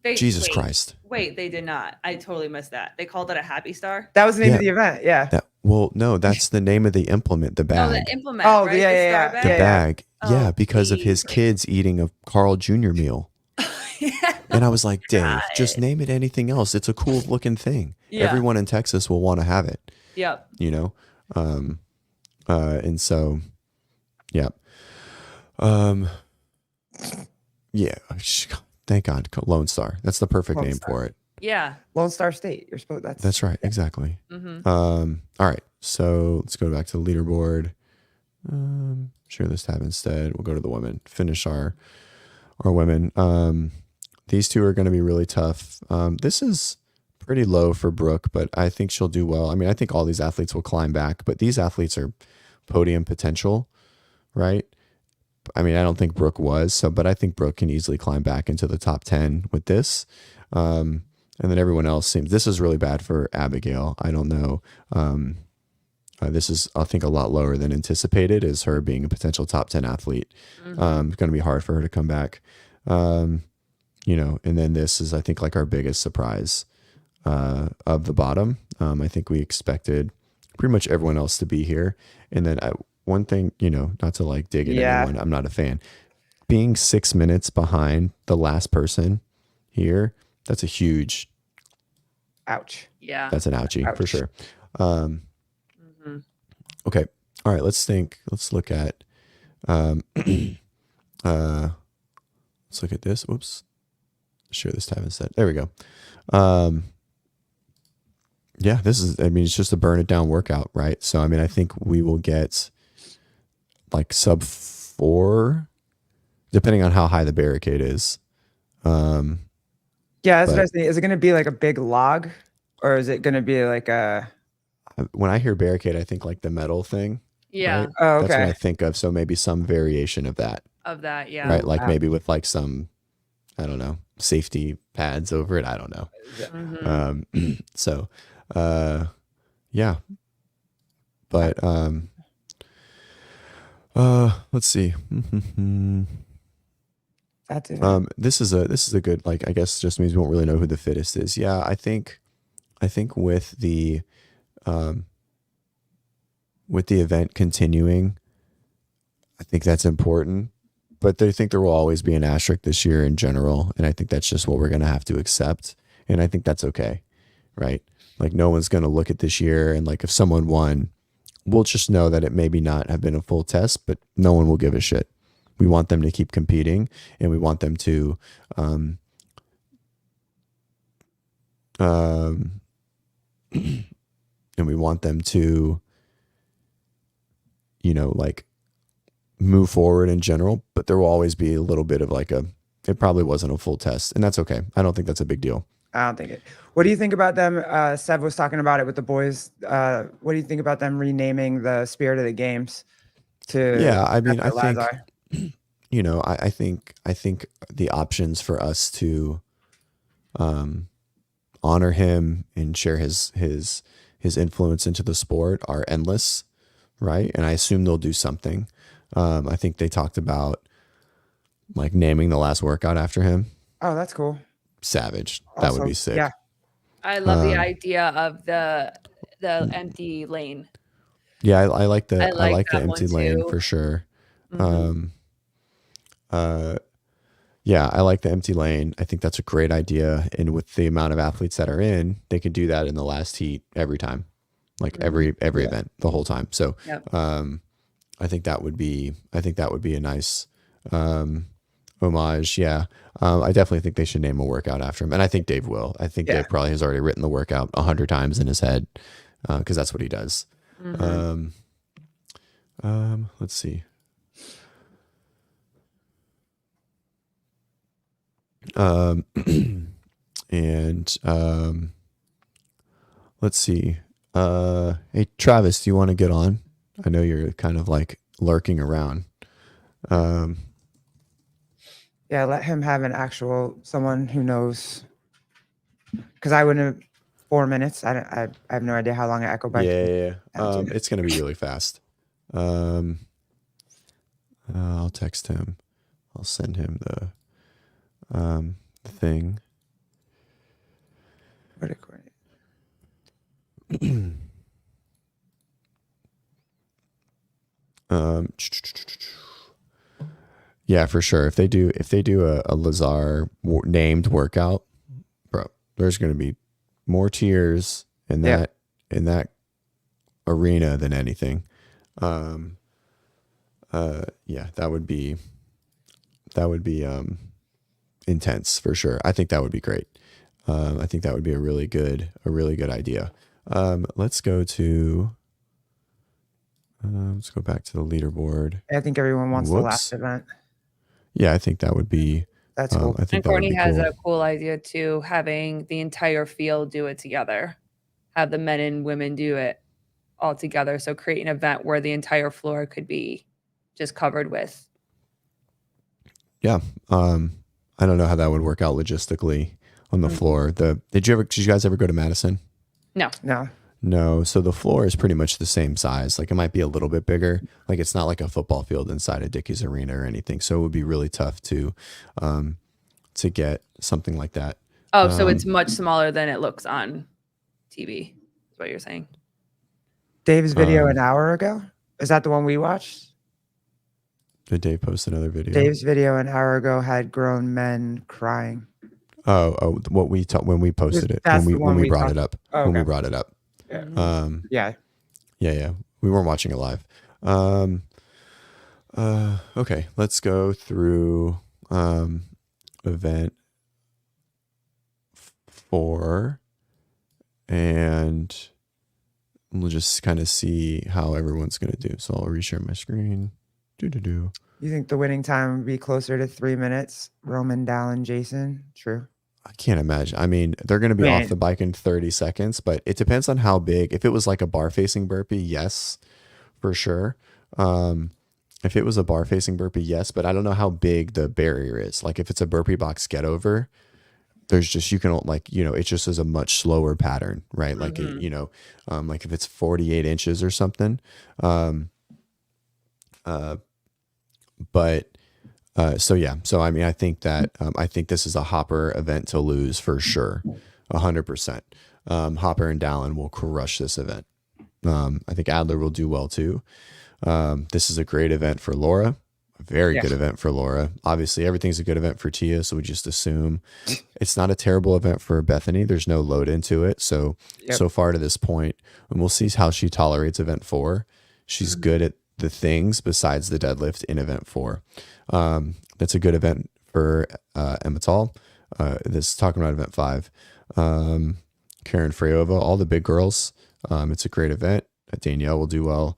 Jesus Christ. Wait, they did not. I totally missed that. They called it a Happy Star. That was the name Yeah. of the event. Yeah. No, that's the name of the implement, the No, bag. the implement. Oh, right? yeah, the yeah, star yeah. The bag? bag. Oh, Yeah, because of his please. kids eating a Carl Jr. meal. And I was like, Dave, God. just name it anything else. It's a cool looking thing. Yeah. Everyone in Texas will want to have it, Yep. you know? And so, yeah. Yeah. Thank God. Lone Star. That's the perfect Lone name Star. for it. Yeah. Lone Star State. You're supposed. That's right. Exactly. Mm-hmm. All right. So let's go back to the leaderboard. Share this tab instead. We'll go to the women. Finish our women. These two are going to be really tough. This is pretty low for Brooke, but I think she'll do well. I mean, I think all these athletes will climb back, but these athletes are podium potential, right? I mean, I don't think Brooke was, but I think Brooke can easily climb back into the top 10 with this. And then everyone else this is really bad for Abigail. I don't know. This is, I think, a lot lower than anticipated as her being a potential top 10 athlete. It's going to be hard for her to come back. And then this is, I think, like our biggest surprise of the bottom. I think we expected pretty much everyone else to be here. And then one thing, not to like dig at anyone, I'm not a fan. Being 6 minutes behind the last person here, that's a huge, Ouch. Yeah. that's an ouchie for Ouch. sure. Mm-hmm. Okay. All right. Let's look at, let's look at this. Whoops. Share this tab instead. There we go. Yeah, it's just a burn it down workout, right? So, I mean, I think we will get like sub 4, depending on how high the barricade is. Yeah, that's what I was thinking. Is it going to be like a big log, or is it going to be like a? When I hear barricade, I think like the metal thing. Yeah. Right? Oh, That's what I okay. think of. So maybe some variation of that, Of that. Yeah. right? Like Wow. maybe with like some, I don't know, safety pads over it. I don't know. Mhm. So, yeah, but, let's see. That's it. This is a good, like, I guess just means we won't really know who the fittest is. Yeah. I think with the event continuing, I think that's important, but I think there will always be an asterisk this year in general. And I think that's just what we're going to have to accept. And I think that's okay. Right. Like no one's going to look at this year and like, if someone won, we'll just know that it maybe not have been a full test, but no one will give a shit. We want them to keep competing and we want them to, and we want them to, like move forward in general, but there will always be a little bit of like it probably wasn't a full test, and that's okay. I don't think that's a big deal. I don't think it. What do you think about them? Sev was talking about it with the boys. What do you think about them renaming the Spirit of the Games to? Yeah, I mean, after I think, Lazar? I think the options for us to honor him and share his influence into the sport are endless, right? And I assume they'll do something. I think they talked about like naming the last workout after him. Oh, that's cool. Savage. That would Also, be sick. Yeah. I love the idea of the empty lane. Yeah, I like the I like the that empty one lane too. for sure. Mhm. Yeah, I like the empty lane. I think that's a great idea. And with the amount of athletes that are in, they could do that in the last heat every time, like every event, the whole time. So, Yep. I think that would be a nice homage. Yeah, I definitely think they should name a workout after him, and I think Dave will. I think Dave probably has already written the workout 100 times in his head because that's what he does. Mhm. Let's see. And let's see. Hey Travis, do you want to get on? I know you're kind of like lurking around. Yeah, let him have an actual someone who knows. Because I wouldn't have 4 minutes. I have no idea how long an echo bike. Yeah. down to. It's gonna be really fast. I'll text him. I'll send him the thing. What a coordinate. Yeah, for sure. If they do a Lazar named workout, bro, there's gonna be more tears in that arena than anything. Yeah, that would be intense for sure. I think that would be great. I think that would be a really good idea. Let's go back to the leaderboard. I think everyone wants the Whoops. last event. Yeah, I think that would be. That's cool. I think And that would Courtney be has cool. a cool idea too, having the entire field do it together, have the men and women do it all together. So create an event where the entire floor could be just covered with. Yeah. I don't know how that would work out logistically on the floor. Did you guys ever go to Madison? No. No. So the floor is pretty much the same size. Like it might be a little bit bigger. Like it's not like a football field inside of Dickies Arena or anything. So it would be really tough to get something like that. Oh, so it's much smaller than it looks on TV, is what you're saying. Dave's video an hour ago. Is that the one we watched? Did Dave post another video? Dave's video an hour ago had grown men crying. Oh, what when we posted it, That's the when one we we brought talked- it up, Oh, when we okay. brought it up. Yeah. Yeah. We weren't watching it live. Okay, let's go through event 4 and we'll just kind of see how everyone's going to do. So I'll reshare my screen. You think the winning time would be closer to 3 minutes? Roman, Dallin, Jason? True. I can't imagine. I mean, they're going to be Man. off the bike in 30 seconds, but it depends on how big. If it was like a bar facing burpee, yes, for sure. If it was a bar facing burpee, yes, but I don't know how big the barrier is. Like if it's a burpee box get over, there's just, you can like, it just is a much slower pattern, right? Like, like if it's 48 inches or something. So I mean, I think that I think this is a Hopper event to lose for sure, 100%. Hopper and Dallin will crush this event. I think Adler will do well too. This is a great event for Laura, a very good event for Laura. Obviously, everything's a good event for Tia, so we just assume it's not a terrible event for Bethany. There's no load into it, so far to this point, and we'll see how she tolerates event 4. She's good at the things besides the deadlift in event 4. That's a good event for Emma Tall. This is talking about event 5. Karen Freyova, all the big girls. It's a great event. Danielle will do well.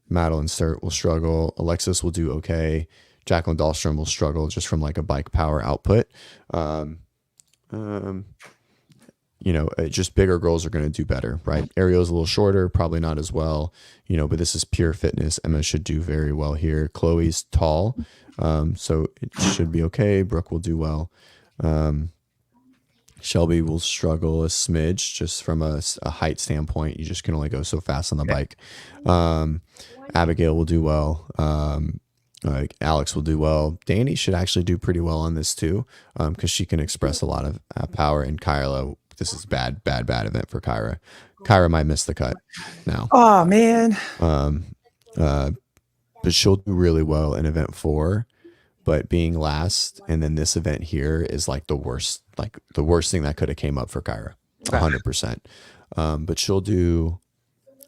Madeline Sturt will struggle. Alexis will do okay. Jacqueline Dahlstrom will struggle just from like a bike power output. Just bigger girls are going to do better, right? Ariel's a little shorter, probably not as well, but this is pure fitness. Emma should do very well here. Chloe's tall, so it should be okay. Brooke will do well. Shelby will struggle a smidge just from a height standpoint. You just can only go so fast on the bike. Abigail will do well. Alex will do well. Danny should actually do pretty well on this too, because she can express a lot of power. And Kyra, this is bad event for Kyra. Kyra might miss the cut now. Oh man. But she'll do really well in event 4. But being last, and then this event here is like the worst thing that could have came up for Kyra, 100%. But she'll do,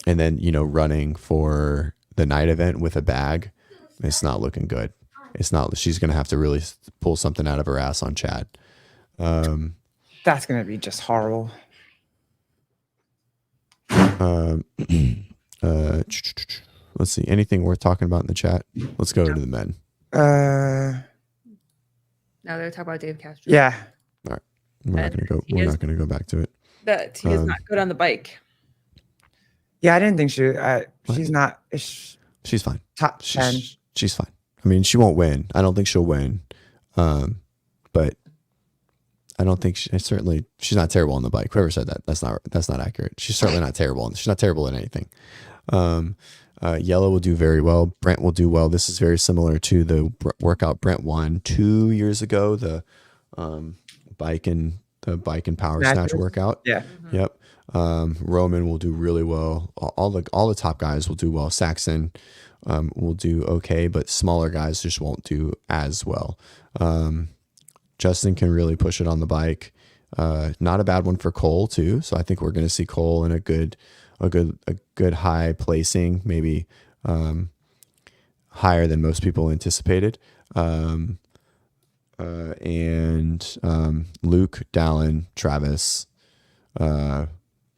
and then running for the night event with a bag, it's not looking good. It's not. She's gonna have to really pull something out of her ass on Chad. That's gonna be just horrible. Let's see. Anything worth talking about in the chat? Let's go to the men. Uh, Now they're talking about Dave Castro. yeah. All right. We're not gonna go back to it. That he is not good on the bike. Yeah, I didn't think she's not She's fine. top 10. She's fine. I mean, she won't win. I don't think she'll win. But I don't think she's not terrible on the bike. Whoever said that, that's not accurate. She's certainly not terrible. She's not terrible in anything. Yellow will do very well. Brent will do well. This is very similar to the workout Brent won 2 years ago. The bike and power snatch workout. Yeah. Yep. Roman will do really well. All the top guys will do well. Saxon will do okay, but smaller guys just won't do as well. Justin can really push it on the bike. Not a bad one for Cole too. So I think we're going to see Cole in a good high placing, maybe higher than most people anticipated. And Luke, Dallin, Travis,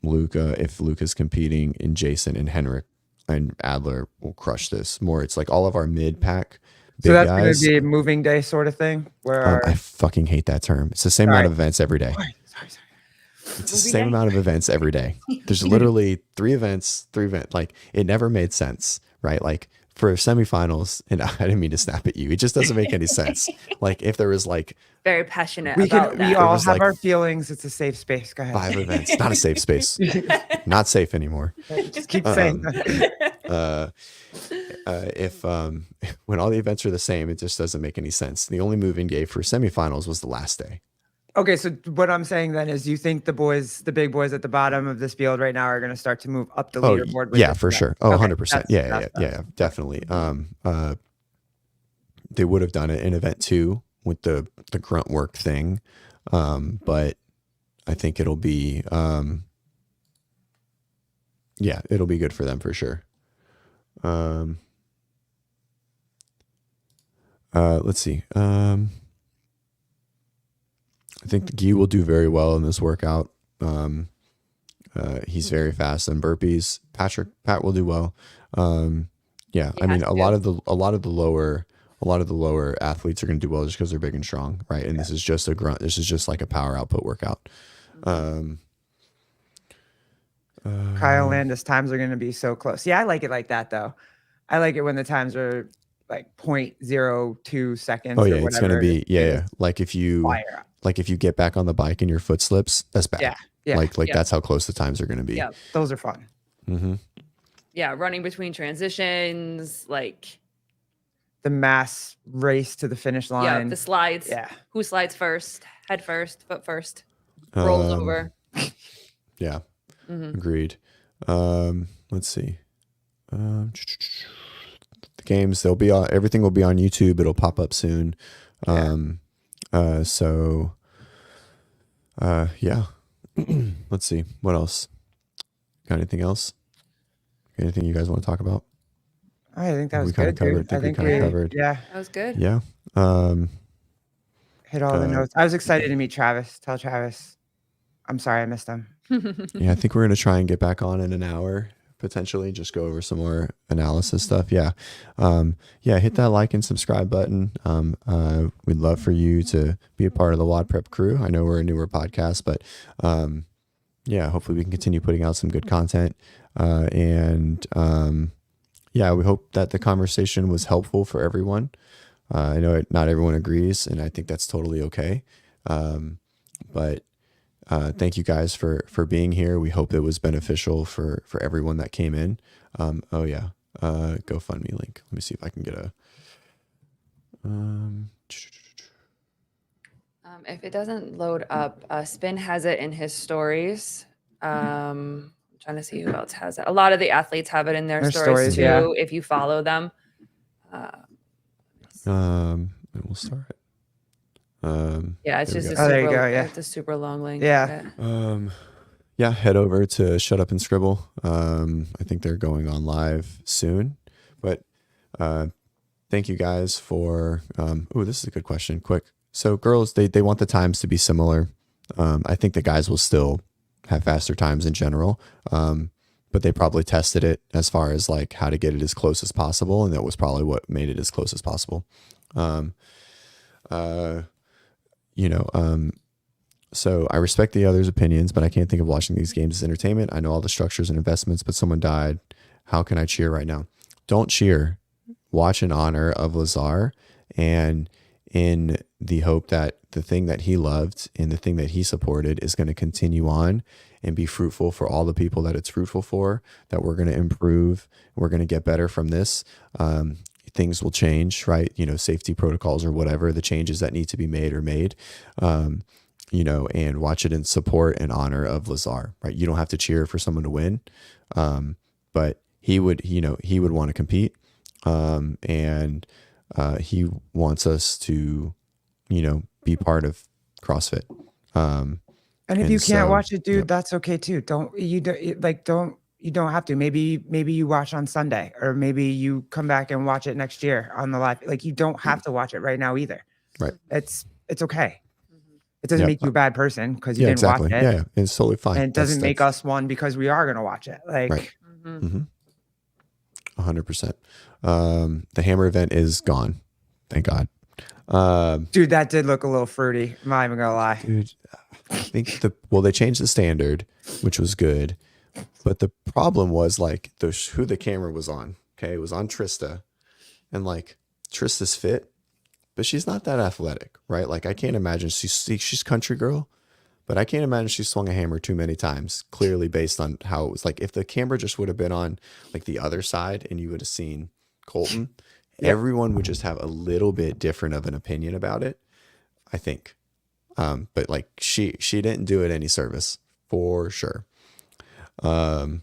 Luca, if Luke is competing, and Jason and Henrik and Adler will crush this. More, it's like all of our mid pack big So that's guys. going to be a moving day sort of thing where I fucking hate that term. It's the same amount of events every day. Sorry. It's the same amount of events every day. There's literally three events. Like, it never made sense, right? Like, for semifinals, and I didn't mean to snap at you. It just doesn't make any sense. Like, if there was like Very passionate we about that. all was, have like, our feelings. It's a safe space. Go ahead. 5 events, not a safe space, not safe anymore. Just keep saying that. If when all the events are the same, it just doesn't make any sense. The only moving day for semifinals was the last day. Okay, so what I'm saying then is, you think the big boys at the bottom of this field right now are going to start to move up the leaderboard? With Yeah, this for event? sure. Oh, Okay, 100%. Yeah, definitely. They would have done it in event 2 with the grunt work thing. But I think it'll be it'll be good for them for sure. Let's see. I think Guy will do very well in this workout. He's very fast on burpees. Pat will do well. Yeah, I mean, a lot of the lower athletes are going to do well just because they're big and strong, right? And this is just a grunt. This is just like a power output workout. Kyle Landis times are going to be so close. Yeah, I like it like that though. I like it when the times are like 0.02 seconds. Oh or yeah, it's going to be whatever. Like if you Fire. like if you get back on the bike and your foot slips, that's bad. Yeah. Like that's how close the times are going to be. Yeah. Those are fun. Mm-hmm. Yeah, running between transitions, like The mass race to the finish line. the slides. Yeah. Who slides first? Head first, foot first. Rolls over. Yeah. Mhm. Agreed. Let's see. The games, everything will be on YouTube. It'll pop up soon. Yeah. Let's see. What else? Got anything else? Anything you guys want to talk about? I think that was We kinda good. covered- Dude. I think we kinda we covered. Yeah, That was good. Yeah. hit all the notes. I was excited to meet Travis. Tell Travis, I'm sorry I missed him. Yeah, I think we're going to try and get back on in an hour, potentially just go over some more analysis stuff. Yeah. Hit that like and subscribe button. We'd love for you to be a part of the WOD Prep crew. I know we're a newer podcast, but hopefully we can continue putting out some good content. We hope that the conversation was helpful for everyone. I know not everyone agrees, and I think that's totally okay. But thank you guys for being here. We hope it was beneficial for everyone that came in. GoFundMe link. Let me see if I can get a. If it doesn't load up, Spin has it in his stories. I'm trying to see who else has it. A lot of the athletes have it in their stories too. yeah. If you follow them. And we'll start. It's just we a go. Oh, there you super, go, yeah. it's a super long link. Yeah. Head over to Shut Up and Scribble. I think they're going on live soon. But thank you guys for. This is a good question. Quick. So girls, they want the times to be similar. I think the guys will still have faster times in general. But they probably tested it as far as like how to get it as close as possible, and that was probably what made it as close as possible. So I respect the others' opinions, but I can't think of watching these games as entertainment. I know all the structures and investments, but someone died. How can I cheer right now? Don't cheer. Watch in honor of Lazar. And in the hope that the thing that he loved and the thing that he supported is going to continue on and be fruitful for all the people that it's fruitful for, that we're going to improve, we're going to get better from this. Things will change, right? Safety protocols or whatever, the changes that need to be made are made, and watch it in support and honor of Lazar, right? You don't have to cheer for someone to win. But he would want to compete. And he wants us to, be part of CrossFit. And if you can't watch it, dude, that's okay too. You don't have to. Maybe you watch on Sunday, or maybe you come back and watch it next year on the live. Like, you don't have to watch it right now either. Right. It's okay. It doesn't make you a bad person because you didn't exactly. watch it. Yeah, it's totally fine. And it doesn't make us one because we are going to watch it. Like, right. 100%. The hammer event is gone. Thank God. Dude, that did look a little fruity. I'm not even gonna lie. Dude, I think they changed the standard, which was good. But the problem was like who the camera was on. Okay. It was on Trista, and like Trista's fit, but she's not that athletic, right? Like, I can't imagine she's country girl, but I can't imagine she swung a hammer too many times, clearly based on how it was. Like, if the camera just would have been on like the other side and you would have seen Colton, everyone would just have a little bit different of an opinion about it, I think. But like she didn't do it any service for sure. Love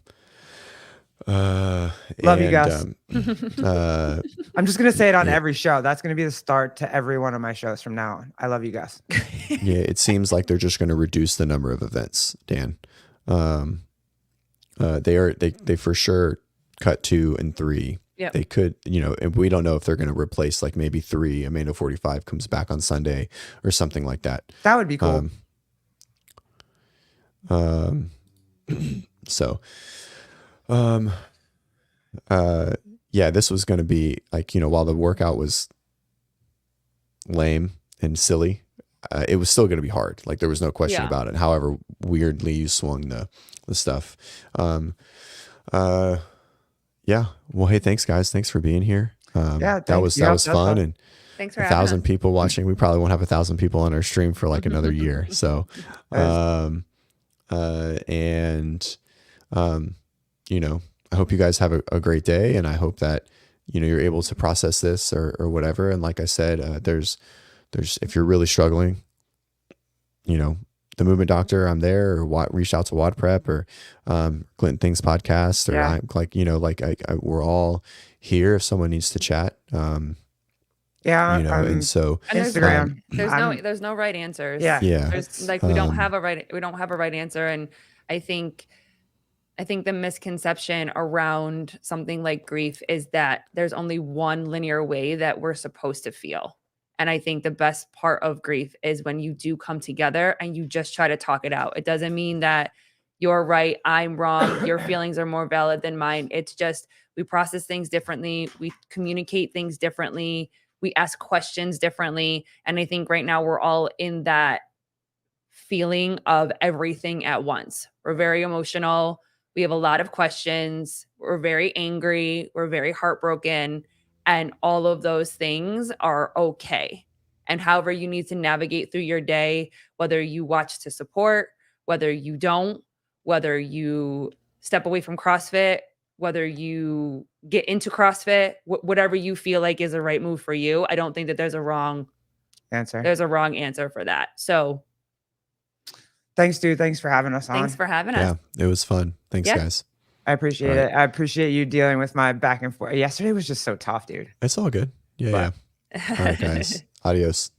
you guys. I'm just gonna say it on every show. That's gonna be the start to every one of my shows from now on. I love you guys. Yeah, it seems like they're just going to reduce the number of events, Dan. They for sure cut 2 and 3. Yep. They could, and we don't know if they're going to replace like maybe 3. Amanda 45 comes back on Sunday or something like that. That would be cool. This was going to be like, while the workout was lame and silly, it was still going to be hard. Like, there was no question about it. However weirdly you swung the stuff. Well, hey, thanks guys. Thanks for being here. That was fun. And thanks for 1,000 people watching. We probably won't have 1,000 people on our stream for like another year. So, I hope you guys have a great day, and I hope that, you're able to process this or whatever. And like I said, there's, if you're really struggling, the Movement Doctor, I'm there, or reach out to WOD Prep or Glinton Things podcast, or we're all here if someone needs to chat. And so Instagram. There's no right answers. Yeah. There's we don't have a right answer. And I think the misconception around something like grief is that there's only one linear way that we're supposed to feel. And I think the best part of grief is when you do come together and you just try to talk it out. It doesn't mean that you're right, I'm wrong, your feelings are more valid than mine. It's just, we process things differently. We communicate things differently. We ask questions differently. And I think right now we're all in that feeling of everything at once. We're very emotional. We have a lot of questions. We're very angry. We're very heartbroken. And all of those things are okay. And however you need to navigate through your day, whether you watch to support, whether you don't, whether you step away from CrossFit, whether you get into CrossFit, whatever you feel like is the right move for you. I don't think that there's a wrong answer. There's a wrong answer for that. So thanks, dude. Thanks for having us on. Thanks for having us. Yeah, it was fun. Thanks, guys. I appreciate it. I appreciate you dealing with my back and forth. Yesterday was just so tough, dude. It's all good. Yeah. All right, guys. Adios.